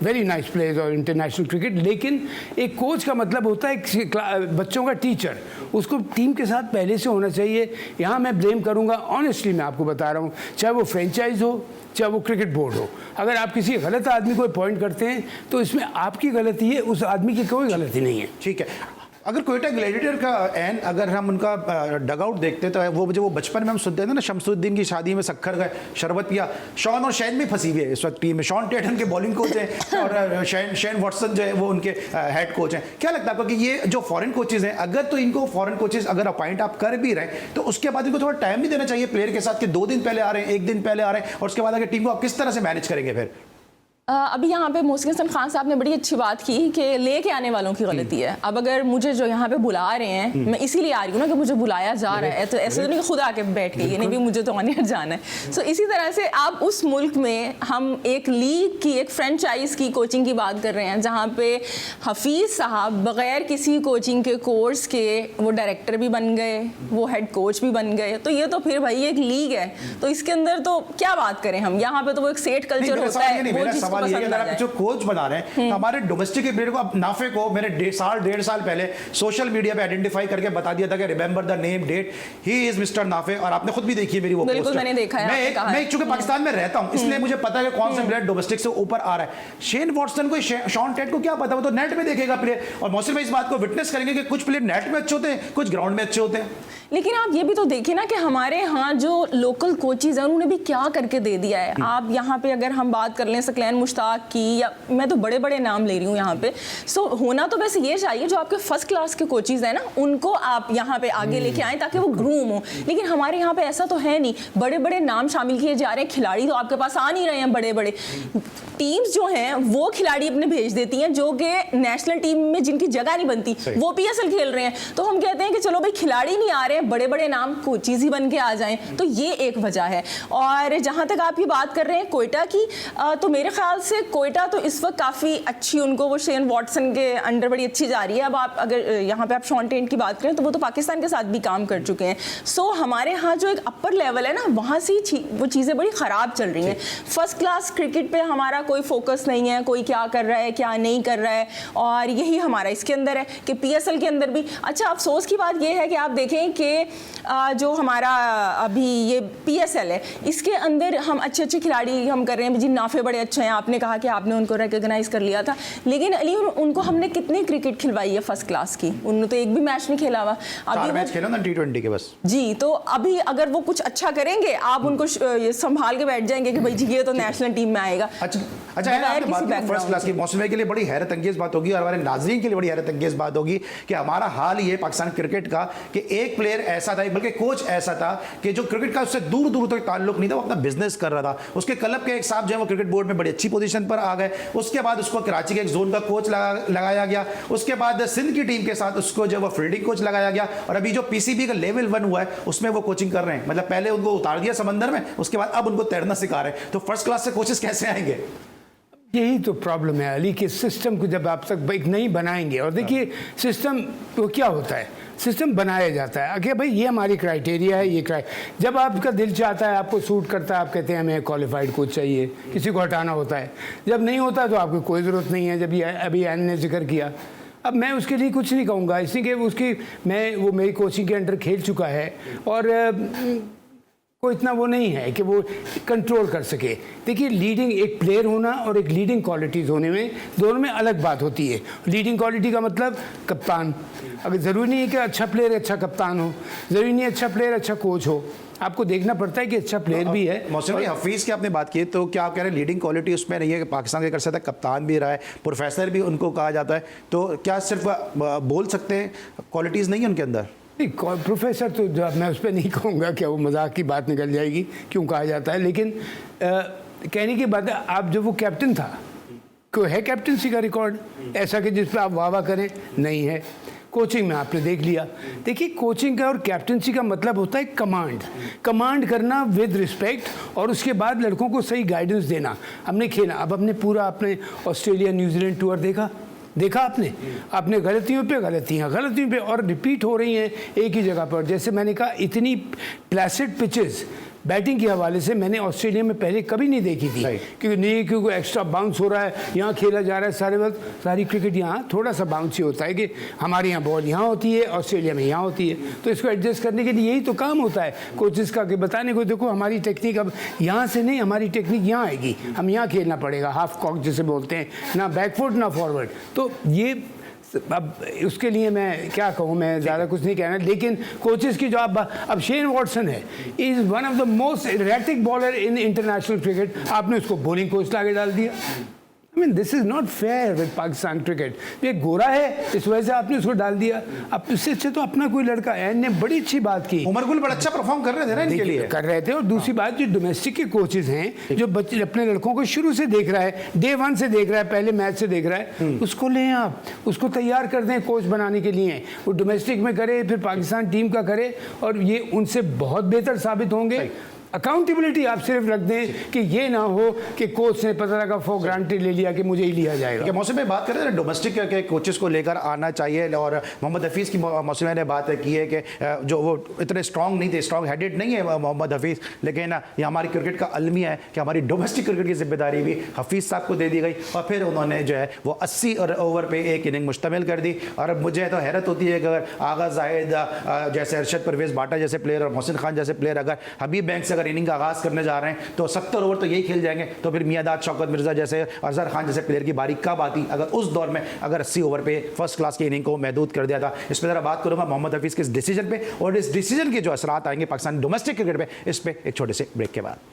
very nice players और इंटरनेशनल क्रिकेट। लेकिन एक कोच का मतलब होता है बच्चों का टीचर, उसको टीम के साथ पहले से होना चाहिए। यहाँ मैं ब्लेम करूँगा, ऑनेस्टली मैं आपको बता रहा हूँ, चाहे वो फ्रेंचाइज हो चाहे वो क्रिकेट बोर्ड हो, अगर आप किसी गलत आदमी को अपॉइंट करते हैं तो इसमें आपकी गलती है, उस आदमी की कोई गलती नहीं है। ठीक है, अगर कोयटा ग्लैडिएटर का एन अगर हम उनका डगआउट देखते तो वो जो वो बचपन में हम सुनते थे ना, शमसुद्दीन की शादी में शक्कर गए, शरबत पिया, शॉन और शैन भी फंसी हुई है इस वक्त टीम में। शॉन टेटन के बॉलिंग कोच हैं और शेन वॉटसन जो है वो उनके हेड कोच हैं। क्या लगता है आपको कि ये जो फॉरेन कोचेज हैं, अगर तो इनको फॉरेन कोचेज अगर अपॉइंट आप कर भी रहे हैं तो उसके बाद इनको थोड़ा टाइम भी देना चाहिए प्लेयर के साथ कि 2 दिन पहले आ रहे हैं, 1 दिन पहले आ रहे हैं, और उसके बाद अगर टीम को आप किस तरह से मैनेज करेंगे फिर? अभी यहाँ पे मोहसिन हसन खान साहब ने बड़ी अच्छी बात की कि लेके आने वालों की गलती है। अब अगर मुझे जो यहाँ पे बुला रहे हैं, मैं इसीलिए आ रही हूँ ना कि मुझे बुलाया जा रहा है, तो ऐसे तो नहीं कि खुद आके बैठ गई, नहीं भी मुझे तो ऑन एयर जाना है। सो इसी तरह से आप उस मुल्क में हम एक लीग की, एक फ्रेंचाइज की कोचिंग की बात कर रहे हैं जहाँ पे हफीज़ साहब बग़ैर किसी कोचिंग के कोर्स के वो डायरेक्टर भी बन गए, वो हेड कोच भी बन गए। तो ये तो फिर भाई एक लीग है, तो इसके अंदर तो क्या बात करें हम। यहाँ पे तो वो एक सेट कल्चर होता है, वो चीज़ सवाल ये है कि अगर आप जो कोच बना रहे हैं हमारे डोमेस्टिक प्लेयर को, अब नाफे को मैंने 1.5 साल पहले सोशल मीडिया पे आइडेंटिफाई करके बता दिया था कि remember the name that, he is mister Nafay, और आपने खुद भी देखी है मेरी वो बिल्कुल, मैंने देखा है। मैं चूंकि पाकिस्तान में रहता हूं इसलिए मुझे पता है कि कौन सा प्लेयर डोमेस्टिक से ऊपर आ रहा है। शेन वॉटसन को, शॉन टेट को क्या पता, वो तो नेट में देखेगा प्लेयर, और मौसम में इस बात को विटनेस करेंगे कि कुछ प्लेयर नेट में अच्छे होते हैं, कुछ ग्राउंड में अच्छे होते हैं। लेकिन आप ये भी तो देखिए ना कि हमारे यहाँ जो लोकल कोचेज हैं उन्होंने भी क्या करके दे दिया है। आप यहाँ पे अगर हम बात कर लें सकलैन मुश्ताक की, या मैं तो बड़े बड़े नाम ले रही हूँ यहाँ पे, सो होना तो वैसे ये चाहिए जो आपके फर्स्ट क्लास के कोचेज हैं ना उनको आप यहाँ पे आगे लेके आएँ ताकि वो ग्रूम हो। लेकिन हमारे यहाँ पे ऐसा तो है नहीं, बड़े बड़े नाम शामिल किए जा रहे हैं, खिलाड़ी तो आपके पास आ नहीं रहे हैं। बड़े बड़े टीम्स जो हैं वो खिलाड़ी अपने भेज देती हैं जो कि नेशनल टीम में जिनकी जगह नहीं बनती, वो PSL खेल रहे हैं। तो हम कहते हैं कि चलो भाई खिलाड़ी नहीं आ रहे हैं, बड़े बड़े नाम कोचेज ही बन के आ जाएं, तो ये एक वजह है। और जहाँ तक आप ये बात कर रहे हैं कोयटा की, तो मेरे ख्याल से कोयटा तो इस वक्त काफ़ी अच्छी, उनको वो शेन वॉटसन के अंडर बड़ी अच्छी जा रही है। अब आप अगर यहाँ पे आप शॉन टेट की बात करें तो वो तो पाकिस्तान के साथ भी काम कर चुके हैं। सो हमारे यहाँ जो एक अपर लेवल है ना, वहाँ से वो चीज़ें बड़ी ख़राब चल रही हैं। फर्स्ट क्लास क्रिकेट पे हमारा कोई फोकस नहीं है, कोई क्या कर रहा है क्या नहीं कर रहा है, और यही हमारा इसके अंदर है कि PSL के अंदर भी। अच्छा, अफसोस की बात यह है कि आप देखें कि जो हमारा अभी ये PSL है, इसके अंदर हम अच्छे अच्छे खिलाड़ी हम कर रहे हैं जी, नाफे बड़े अच्छे हैं, आपने कहा कि आपने उनको रिकॉग्नाइज कर लिया था, लेकिन अली उनको हमने कितनी क्रिकेट खिलवाई है फर्स्ट क्लास की? उन्होंने तो एक भी मैच नहीं खेला हुआ अभी, मैच खेला ना T20 के बस जी। तो अभी अगर वो कुछ अच्छा करेंगे आप उनको संभाल के बैठ जाएंगे कि भाई जी ये तो नेशनल टीम में आएगा। अच्छा, फर्स्ट क्लास की मौसम के लिए बड़ी हैरत अंगेज बात होगी और हमारे नाजरीन के लिए बड़ी हैरत अंगेज बात होगी कि हमारा हाल ये पाकिस्तान क्रिकेट का कि एक प्लेयर ऐसा था, बल्कि कोच ऐसा था कि जो क्रिकेट का उससे दूर दूर तक ताल्लुक नहीं था, वो अपना बिजनेस कर रहा था। उसके क्लब के एक साहब जो है वो क्रिकेट बोर्ड में बड़ी अच्छी पोजीशन पर आ गए। उसके बाद उसको कराची के एक जोन का कोच लगाया गया, उसके बाद सिंध की टीम के साथ उसको जो वो फील्डिंग कोच लगाया गया, और अभी जो PCB का लेवल 1 हुआ है उसमें वो कोचिंग कर रहे हैं। मतलब पहले उनको उतार दिया समंदर में, उसके बाद अब उनको तैरना सिखा रहे हैं। तो फर्स्ट क्लास से कोचेस कैसे आएंगे? यही तो प्रॉब्लम है अली कि सिस्टम को जब आप तक एक नहीं बनाएंगे, और देखिए सिस्टम तो क्या होता है, सिस्टम बनाया जाता है कि भाई ये हमारी क्राइटेरिया है, ये जब आपका दिल चाहता है, आपको सूट करता है, आप कहते हैं हमें क्वालिफाइड कोच चाहिए, किसी को हटाना होता है। जब नहीं होता तो आपको कोई ज़रूरत नहीं है। जब ये अभी एन ने जिक्र किया, अब मैं उसके लिए कुछ नहीं कहूँगा, इसलिए कि उसकी वो मेरी कोचिंग के अंडर खेल चुका है और कोई इतना वो नहीं है कि वो कंट्रोल कर सके। देखिए लीडिंग एक प्लेयर होना और एक लीडिंग क्वालिटीज़ होने में, दोनों में अलग बात होती है। लीडिंग क्वालिटी का मतलब कप्तान, अगर ज़रूरी नहीं है कि अच्छा प्लेयर अच्छा कप्तान हो, ज़रूरी नहीं है अच्छा प्लेयर अच्छा कोच हो, आपको देखना पड़ता है कि अच्छा प्लेयर भी है। मौसम भाई हफीज़ की आपने बात की, तो क्या आप कह रहे हैं लीडिंग क्वालिटी उसमें नहीं है कि पाकिस्तान के कर सकता है, कप्तान भी रहा है, प्रोफेसर भी उनको कहा जाता है, तो क्या सिर्फ बोल सकते हैं क्वालिटीज़ नहीं है उनके अंदर? नहीं, प्रोफेसर तो जब मैं उस पर नहीं कहूँगा कि वो मजाक की बात निकल जाएगी क्यों कहा जाता है, लेकिन कहने की बात है, आप जब वो कैप्टन था, कोई है कैप्टनसी का रिकॉर्ड ऐसा कि जिस पर आप वाह वाह करें? नहीं है। कोचिंग में आपने देख लिया। देखिए कोचिंग का और कैप्टनसी का मतलब होता है कमांड करना विद रिस्पेक्ट, और उसके बाद लड़कों को सही गाइडेंस देना। हमने खेला, अब हमने पूरा अपने ऑस्ट्रेलिया न्यूजीलैंड टूर देखा आपने गलतियों पे और रिपीट हो रही हैं एक ही जगह पर। जैसे मैंने कहा, इतनी प्लेसिड पिचेस बैटिंग के हवाले से मैंने ऑस्ट्रेलिया में पहले कभी नहीं देखी थी, क्योंकि एक्स्ट्रा बाउंस हो रहा है, यहाँ खेला जा रहा है सारे वक्त। सारी क्रिकेट यहाँ थोड़ा सा बाउंस ही होता है कि हमारे यहाँ बॉल यहाँ होती है, ऑस्ट्रेलिया में यहाँ होती है, तो इसको एडजस्ट करने के लिए यही तो काम होता है कोचेस का, कि बताने को देखो हमारी टेक्निक अब यहाँ से नहीं, हमारी टेक्निक यहाँ आएगी, हम यहाँ खेलना पड़ेगा, हाफ कॉक जिसे बोलते हैं, ना बैकफुट ना फॉरवर्ड। तो ये अब उसके लिए मैं क्या कहूँ, मैं ज़्यादा कुछ नहीं कहना, लेकिन कोचेस की जो अब शेन वॉटसन है, is one of the most erratic bowler in international cricket, आपने उसको बॉलिंग कोच लाके डाल दिया। I mean, this is not fair with Pakistan cricket. ये गोरा है, इस वजह से आपने उसको डाल दिया। अब इससे अच्छे तो अपना कोई लड़का है, ने बड़ी अच्छी बात की, उमर गुल बड़ा अच्छा परफॉर्म कर रहे थे ना इनके लिए, कर रहे थे। और दूसरी बात, जो डोमेस्टिक के कोचेज हैं, जो बच्चे अपने लड़कों को शुरू से देख रहा है, डे 1 से देख रहा है, पहले मैच से देख रहा है, उसको लें आप, उसको तैयार कर दें कोच बनाने के लिए। वो डोमेस्टिक में करे, फिर पाकिस्तान टीम का करे, और ये उनसे बहुत बेहतर साबित होंगे। अकाउंटेबिलिटी आप सिर्फ रख दें कि ये ना हो कि कोच ने पता लगा फॉर ग्रांटेड ले लिया कि मुझे ही लिया जाएगा। मौसम में बात करें ना, डोमेस्टिक के कोचेस को लेकर आना चाहिए, और मोहम्मद हफीज़ की मौसम ने बात की है कि जो वो इतने स्ट्रॉन्ग नहीं थे, स्ट्रॉन्ग हेडेड नहीं है मोहम्मद हफीज़, लेकिन ये हमारी क्रिकेट का अलमिया है कि हमारी डोमेस्टिक क्रिकेट की जिम्मेदारी भी हफीज़ साहब को दे दी गई, और फिर उन्होंने जो है वो 80 ओवर पे एक इनिंग मुश्तमिल कर दी। और अब मुझे तो हैरत होती है कि अगर आगा जाहिद जैसे अरशद परवेज़ बाटा जैसे प्लेयर और मोहसिन खान जैसे प्लेयर अगर हबीब बैंक से अगर इनिंग का आगाज़ करने जा रहे हैं तो 70 ओवर तो यही खेल जाएंगे, तो फिर मियादाद शौकत मिर्जा जैसे, अजहर खान जैसे प्लेयर की बारी कब आती अगर उस दौर में अगर 80 ओवर पे फर्स्ट क्लास की इनिंग को महदूद कर दिया था। इस पर ज़रा बात करूंगा मोहम्मद हफीज़ के इस डिसीजन पे, और इस डिसीजन के जो असरात आएंगे पाकिस्तान डोमेस्टिक क्रिकेट पे, इस पे एक छोटे से ब्रेक के बाद।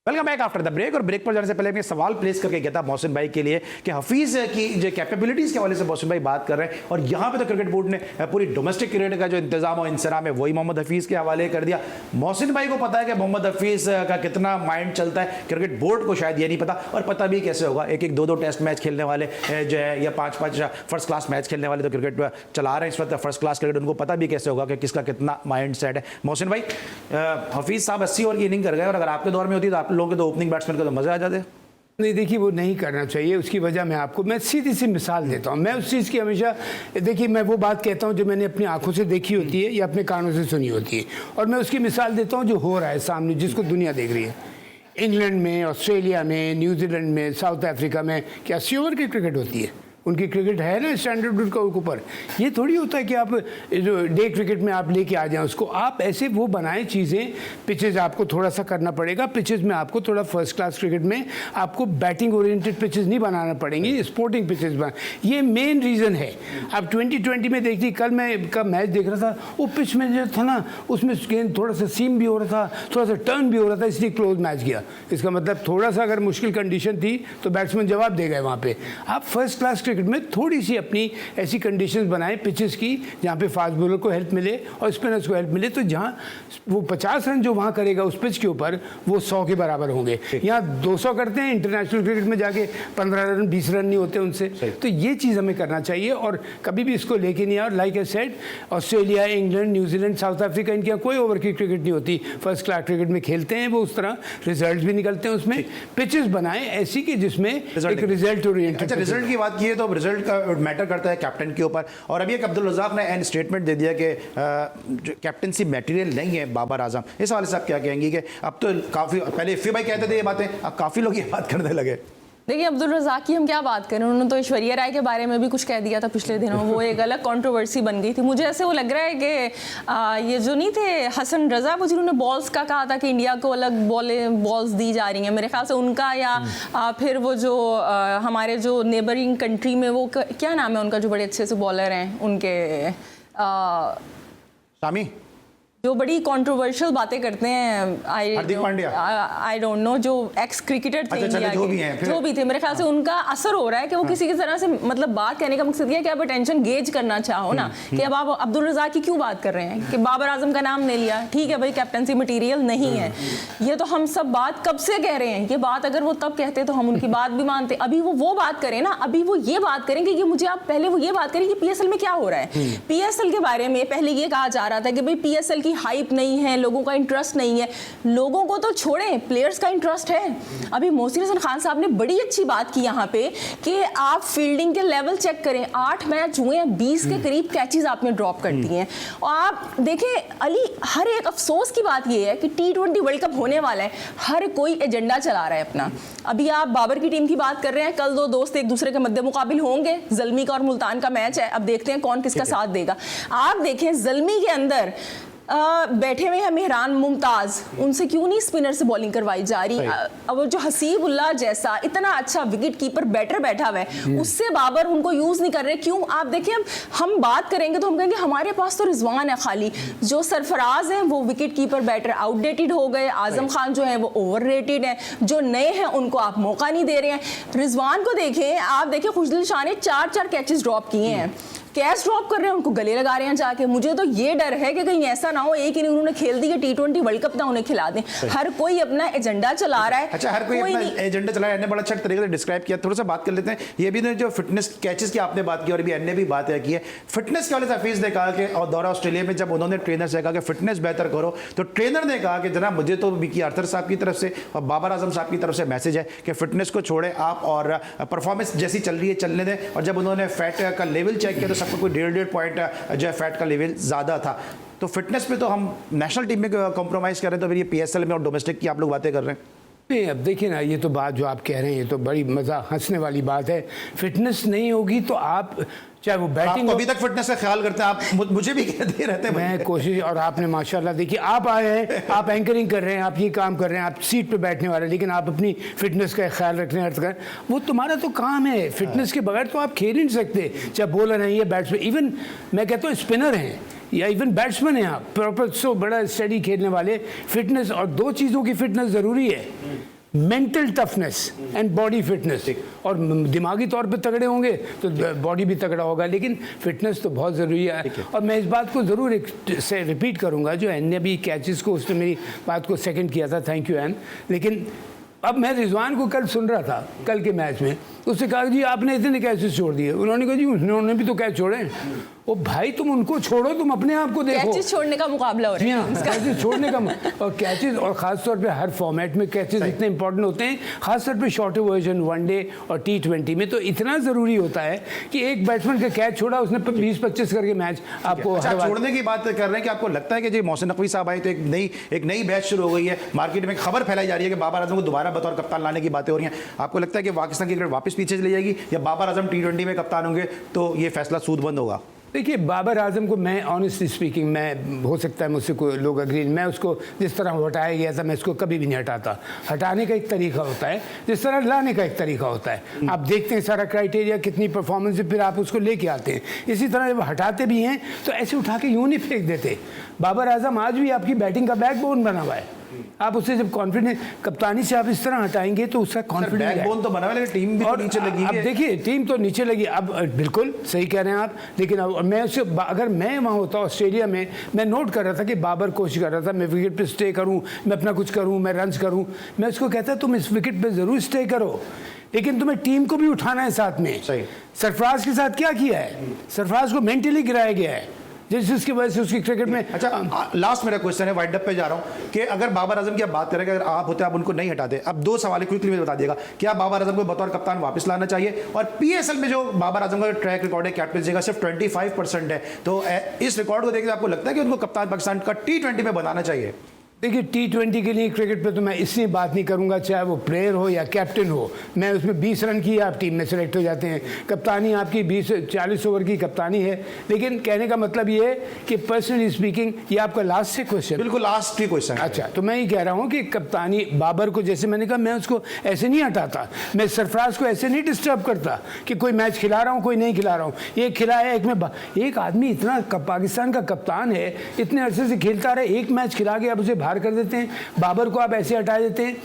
Welcome back after the break. और ब्रेक पर जाने से पहले मैं सवाल प्लेस करके गया था मोहसिन भाई के लिए कि हफीज़ की जो कैपेबिलिटीज़ के हवाले से मोहसिन भाई बात कर रहे हैं, और यहाँ पे तो क्रिकेट बोर्ड ने पूरी डोमेस्टिक क्रिकेट का जो इंतजाम और इंसराम है वही मोहम्मद हफीज़ के हवाले कर दिया। मोहसिन भाई को पता है कि मोहम्मद हफीज़ का कितना माइंड चलता है, क्रिकेट बोर्ड को शायद ये नहीं पता, और पता भी कैसे होगा। एक एक 2-2 टेस्ट मैच खेलने वाले जो है, या 5-5 फर्स्ट क्लास मैच खेलने वाले तो क्रिकेट चला रहे हैं इस वक्त फर्स्ट क्लास क्रिकेट, उनको पता भी कैसे होगा कि किसका कितना माइंड सेट है। मोहसिन भाई, हफीज़ साहब 80 ओवर की इनिंग कर गए, और अगर आपके दौर में होती तो आप लोगों के तो ओपनिंग बैट्समैन का तो मजा आ जाते। नहीं, देखिए वो नहीं करना चाहिए। उसकी वजह मैं सीधी सी मिसाल देता हूँ। मैं उस चीज़ की हमेशा, देखिए मैं वो बात कहता हूँ जो मैंने अपनी आंखों से देखी होती है या अपने कानों से सुनी होती है, और मैं उसकी मिसाल देता हूँ जो हो रहा है सामने, जिसको दुनिया देख रही है। इंग्लैंड में, ऑस्ट्रेलिया में, न्यूजीलैंड में, साउथ अफ्रीका में क्या 80 ओवर की क्रिकेट होती है? उनकी क्रिकेट है ना स्टैंडर्ड के ऊपर। ये थोड़ी होता है कि आप जो डे क्रिकेट में आप लेके आ जाएं उसको, आप ऐसे वो बनाएं चीज़ें। पिचेज़ आपको थोड़ा सा करना पड़ेगा, पिचेज़ में आपको थोड़ा फर्स्ट क्लास क्रिकेट में आपको बैटिंग ओरिएंटेड पिचेज़ नहीं बनाना पड़ेंगी, स्पोर्टिंग पिचेज़ बना। ये मेन रीज़न है। आप 2020 में देखती, कल मैं का मैच देख रहा था, वो पिच में जो था ना, उसमें गेंद थोड़ा सा सीम भी हो रहा था, थोड़ा सा टर्न भी हो रहा था, इसलिए क्लोज मैच गया। इसका मतलब थोड़ा सा अगर मुश्किल कंडीशन थी तो बैट्समैन जवाब दे गए वहाँ पे। आप फर्स्ट क्लास क्रिकेट में थोड़ी सी अपनी ऐसी कंडीशंस बनाएं पिचेस की जहाँ पे फास्ट बॉलर को हेल्प मिले और स्पिनर्स को हेल्प मिले, तो जहाँ वो 50 रन जो वहाँ करेगा उस पिच के ऊपर, वो 100 के बराबर होंगे। यहाँ 200 करते हैं, इंटरनेशनल क्रिकेट में जाके 15 रन 20 रन नहीं होते उनसे। तो ये चीज़ हमें करना चाहिए, और कभी भी इसको लेके नहीं आए। और like I said, Australia, England, New Zealand, south Africa, इनके यहाँ कोई ओवर की क्रिकेट नहीं होती। फर्स्ट क्लास क्रिकेट में खेलते हैं वो, उस तरह रिजल्ट भी निकलते हैं उसमें। पिचेस बनाएं ऐसी कि जिसमें एक रिजल्ट ओरिएंटेड। अच्छा, रिजल्ट की बात की है तो रिजल्ट का मैटर करता है कैप्टन के ऊपर, और अभी एक अब्दुल रज़ाक ने एंड स्टेटमेंट दे दिया कि कैप्टनसी मटेरियल नहीं है बाबर आजम। इस हवाले से आप क्या कहेंगे कि अब तो काफ़ी, पहले इफ़ी भाई कहते थे ये बातें, अब काफ़ी लोग ये बात करने लगे। देखिए, अब्दुल रज़ाक की हम क्या बात करें, उन्होंने तो ऐश्वर्या राय के बारे में भी कुछ कह दिया था पिछले दिनों, वो एक अलग कंट्रोवर्सी बन गई थी। मुझे ऐसे वो लग रहा है कि ये जो नहीं थे हसन रज़ा, वो जिन्होंने बॉल्स का कहा था कि इंडिया को अलग बॉल्स दी जा रही हैं, मेरे ख्याल से उनका, या फिर वो जो हमारे जो नेबरिंग कंट्री में वो क्या नाम है उनका, जो बड़े अच्छे से बॉलर हैं उनके, शामी, जो बड़ी कंट्रोवर्शियल बातें करते हैं, Hardik Pandya, I don't know, जो एक्स क्रिकेटर थे इंडिया के, जो भी थे, मेरे ख्याल से उनका असर हो रहा है कि वो किसी की तरह से, मतलब बात कहने का मकसद ये है कि आप अटेंशन गेज करना चाहो ना, कि अब आप अब्दुल रज़ाक की क्यों बात कर रहे हैं, कि बाबर आजम का नाम ले लिया, ठीक है भाई कैप्टनसी मटीरियल नहीं है, ये तो हम सब बात कब से कह रहे हैं। ये बात अगर वो तब कहते तो हम उनकी बात भी मानते। अभी वो बात करें ना, अभी वो ये बात करें कि ये मुझे, आप पहले वो ये बात करें कि PSL में क्या हो रहा है। PSL के बारे में पहले ये कहा जा रहा था कि भाई PSL की हाइप नहीं है, लोगों का इंटरेस्ट नहीं है। लोगों को तो छोड़ें, प्लेयर्स का इंटरेस्ट है। अभी मोहसिन हसन खान साहब ने बड़ी अच्छी बात की यहाँ पे कि आप फील्डिंग के लेवल चेक करें। 8 मैच हुए हैं, 20 के करीब कैचेस आपने ड्रॉप कर दिए हैं। और आप देखें अली, हर एक अफसोस की बात यह है कि T20 वर्ल्ड कप होने वाला है, हर कोई एजेंडा चला रहा है अपना। अभी आप बाबर की टीम की बात कर रहे हैं, कल 2 दोस्त एक दूसरे के मद्दे मुकाबिल होंगे। ज़ल्मी का और मुल्तान का मैच है, अब देखते हैं कौन किसका साथ देगा। आप देखें ज़ल्मी के अंदर बैठे हुए हैं मेहरान मुमताज, उनसे क्यों नहीं स्पिनर से बॉलिंग करवाई जा रही? अब जो हसीबुल्लाह जैसा इतना अच्छा विकेट कीपर बैटर बैठा हुआ है, उससे बाबर उनको यूज नहीं कर रहे, क्यों? आप देखिए, हम बात करेंगे तो हम कहेंगे हमारे पास तो रिजवान है खाली। जो सरफराज हैं वो विकेट कीपर बैटर आउटडेटेड हो गए, आजम खान जो है वो ओवररेटेड है, जो नए हैं उनको आप मौका नहीं दे रहे हैं। रिजवान को देखें, आप देखें खुशदिल शाह ने 4 कैचेस ड्रॉप किए हैं, कैच ड्रॉप कर रहे हैं, उनको गले लगा रहे हैं जाके। मुझे तो ये डर है कि कहीं ऐसा ना हो एक इनिंग उन्होंने खेल दी कि T20 वर्ल्ड कप ना उन्हें खिला दें। हर कोई अपना एजेंडा चला रहा है। अच्छा, हर कोई अपना एजेंडा चला रहा है। बड़ा अच्छा तरीके से डिस्क्राइब किया। थोड़ा सा बात कर लेते हैं, ये भी जो फिटनेस कैचेस की आपने बात की और भी ने भी बात की है, फिटनेस के वाले से हफीज ने कहा कि और दौरा ऑस्ट्रेलिया में जब उन्होंने ट्रेनर से कहा कि फिटनेस बेहतर करो, तो ट्रेनर ने कहा कि जनाब मुझे तो विकी आर्थर साहब की तरफ से और बाबर आजम साहब की तरफ से मैसेज है कि फिटनेस को छोड़े आप और परफॉर्मेंस जैसी चल रही है चलने दें। और जब उन्होंने फैट का लेवल चेक किया तो सबको कोई 1.5 पॉइंट जो है फैट का लेवल ज़्यादा था। तो फिटनेस पे तो हम नेशनल टीम में कॉम्प्रोमाइज़ कर रहे हैं, तो फिर ये PSL में और डोमेस्टिक की आप लोग बातें कर रहे हैं। नहीं, अब देखिए ना, ये तो बात जो आप कह रहे हैं ये तो बड़ी मज़ा हंसने वाली बात है। फिटनेस नहीं होगी तो आप चाहे वो बैटिंग, अभी तक फिटनेस का ख्याल करते हैं आप, मुझे भी कहते रहते हैं। मैं कोशिश, और आपने माशाल्लाह देखिए, आप आए हैं, आप एंकरिंग कर रहे हैं, आप ये काम कर रहे हैं, आप सीट पे बैठने वाले, लेकिन आप अपनी फिटनेस का ख्याल रखने अर्थ कर, वो तुम्हारा तो काम है। फिटनेस के बगैर तो आप खेल ही नहीं सकते, चाहे बॉलर हैं या बैट्समैन, इवन मैं कहता हूँ स्पिनर हैं या इवन बैट्समैन हैं, आप प्रॉपर सो बड़ा स्टडी खेलने वाले। फिटनेस, और 2 चीज़ों की फिटनेस ज़रूरी है, mental toughness and body fitness. और दिमागी तौर पे तगड़े होंगे तो बॉडी भी तगड़ा होगा, लेकिन फिटनेस तो बहुत ज़रूरी है। और मैं इस बात को ज़रूर एक से रिपीट करूँगा, जो एन ने भी कैचेस को, उसने मेरी बात को सेकंड किया था, थैंक यू एन। लेकिन अब मैं रिजवान को कल सुन रहा था, कल के मैच में, उससे कहा जी आपने इतने कैचेस छोड़ दिए। उन्होंने कहा जी उन्होंने भी तो कैच छोड़े। ओ भाई, तुम उनको छोड़ो, तुम अपने आप को देखो। कैचेस छोड़ने का मुकाबला हो रहा है। कैचेस छोड़ने का, और कैचेस, और ख़ासतौर पे हर फॉर्मेट में कैचेस इतने इंपॉर्टेंट होते हैं, खासतौर पे शॉर्टर वर्जन, वनडे और T20 में तो इतना ज़रूरी होता है कि एक बैट्समैन का कैच छोड़ा, उसने 20-25 करके मैच आपको। अच्छा, छोड़ने की बात कर रहे हैं कि आपको लगता है कि जी मोहसिन नकवी साहब आए तो एक नई बैच शुरू हो गई है, मार्केट में खबर फैलाई जा रही है कि बाबर आजम को दोबारा बतौर कप्तान लाने की बातें हो रही हैं। आपको लगता है कि पाकिस्तान की क्रिकेट वापस पीछे चली जाएगी या बाबर आजम T20 में कप्तान होंगे तो ये फैसला सूदबंद होगा? देखिए, बाबर आजम को मैं ऑनेस्टली स्पीकिंग, मैं हो सकता है मुझसे कोई लोग अग्री, मैं उसको जिस तरह हटाया गया था मैं इसको कभी भी नहीं हटाता। हटाने का एक तरीका होता है, जिस तरह लाने का एक तरीका होता है। आप देखते हैं सारा क्राइटेरिया, कितनी परफॉर्मेंस है, फिर आप उसको लेके आते हैं। इसी तरह जब हटाते भी हैं तो ऐसे उठा के यूँ नहीं फेंक देते। बाबर आजम आज भी आपकी बैटिंग का बैकबोन बना हुआ है। आप उससे जब कॉन्फिडेंस, कप्तानी से आप इस तरह हटाएंगे तो उसका कॉन्फिडेंस, बैकबोन तो बना हुआ है लेकिन टीम भी तो नीचे लगी है। अब देखिए, टीम तो नीचे लगी, अब बिल्कुल सही कह रहे हैं आप। लेकिन अब मैं उससे, अगर मैं वहाँ होता ऑस्ट्रेलिया में, मैं नोट कर रहा था कि बाबर कोशिश कर रहा था मैं विकेट पे स्टे करूँ, मैं अपना कुछ करूँ, मैं रन्स करूँ, मैं उसको कहता तुम इस विकेट पे ज़रूर स्टे करो, लेकिन तुम्हें टीम को भी उठाना है साथ में। सरफराज के साथ क्या किया है? सरफराज को मेंटली गिराया गया है, जिसकी वजह से उसकी क्रिकेट में। अच्छा, लास्ट मेरा क्वेश्चन है, वाइड अप पे जा रहा हूं कि अगर बाबर आजम की आप बात करें, अगर आप होते आप उनको नहीं हटाते, अब 2 सवाल क्विकली में बता दिएगा, क्या बाबर आजम को बतौर कप्तान वापस लाना चाहिए? और PSL में जो बाबर आजम का ट्रैक रिकॉर्ड है कैप्टनसी का सिर्फ 25% है, तो इस रिकॉर्ड को देखकर आपको लगता है कि उनको कप्तान पाकिस्तान का T20 में बनाना चाहिए? देखिए, T20 के लिए क्रिकेट पे तो मैं इसलिए बात नहीं करूंगा, चाहे वो प्लेयर हो या कैप्टन हो। मैं उसमें 20 रन की आप टीम में सेलेक्ट हो जाते हैं, कप्तानी आपकी 20-40 ओवर की कप्तानी है। लेकिन कहने का मतलब ये है कि पर्सनली स्पीकिंग, ये आपका लास्ट से क्वेश्चन? बिल्कुल लास्ट ही क्वेश्चन। अच्छा, तो मैं ये कह रहा हूँ कि कप्तानी बाबर को, जैसे मैंने कहा, मैं उसको ऐसे नहीं हटाता, मैं सरफराज को ऐसे नहीं डिस्टर्ब करता कि कोई मैच खिला रहा हूँ कोई नहीं खिला रहा हूँ, एक खिलाया एक में। एक आदमी इतना पाकिस्तान का कप्तान है, इतने अरसे से खेलता रहे, एक मैच खिला के आप उसे बाहर कर देते हैं। बाबर को आप ऐसे हटा देते हैं।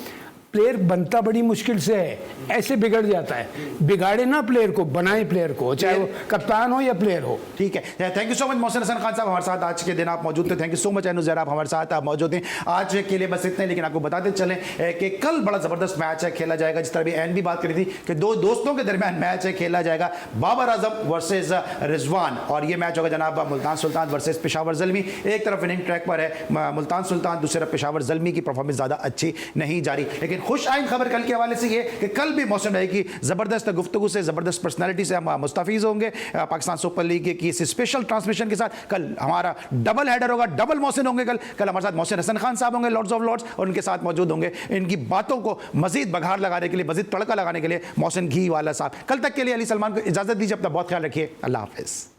प्लेयर बनता बड़ी मुश्किल से है, ऐसे बिगड़ जाता है। बिगाड़े ना प्लेयर को, बनाए प्लेयर को, चाहे वो कप्तान हो या प्लेयर हो। ठीक है, thank you so much Mohsin Hasan Khan साहब, हमारे साथ आज के दिन आप मौजूद थे। थैंक यू सो मच अनुजैर, आप हमारे साथ आप मौजूद हैं। आज के लिए बस इतने, लेकिन आपको बताते चलें कि कल बड़ा ज़बरदस्त मैच है खेला जाएगा, जिस तरह भी एन भी बात करी थी कि दो दोस्तों के दरमियान मैच है खेला जाएगा, बाबर आजम वर्सेज रिजवान। और ये मैच होगा जनाब मुल्तान सुल्तान वर्सेज पेशावर ज़ल्मी। एक तरफ विनिंग ट्रैक पर है मुल्तान सुल्तान, दूसरी तरफ पेशावर ज़ल्मी की परफॉर्मेंस ज़्यादा अच्छी नहीं जा रही। लेकिन खुश आइन खबर कल के हवाले से ये कि कल भी मौसम रहेगी ज़बरदस्त गुफ्तगू से, ज़बरदस्त पर्सनैलिटी से हम मुस्तफ़ीज़ होंगे पाकिस्तान सुपर लीग की इस स्पेशल ट्रांसमिशन के साथ। कल हमारा डबल हेडर होगा, डबल मोहसिन होंगे। कल हमारे साथ मोहसिन हसन खान साहब होंगे लॉर्ड्स ऑफ लॉर्ड्स, और उनके साथ मौजूद होंगे इनकी बातों को मजीद बघार लगाने के लिए, मजीद तड़का लगाने के लिए मोहसिन घी वाला साहब। कल तक के लिए अली सलमान को इजाज़त दीजिए, अपना बहुत ख्याल रखिए, अल्लाह हाफ़िज़।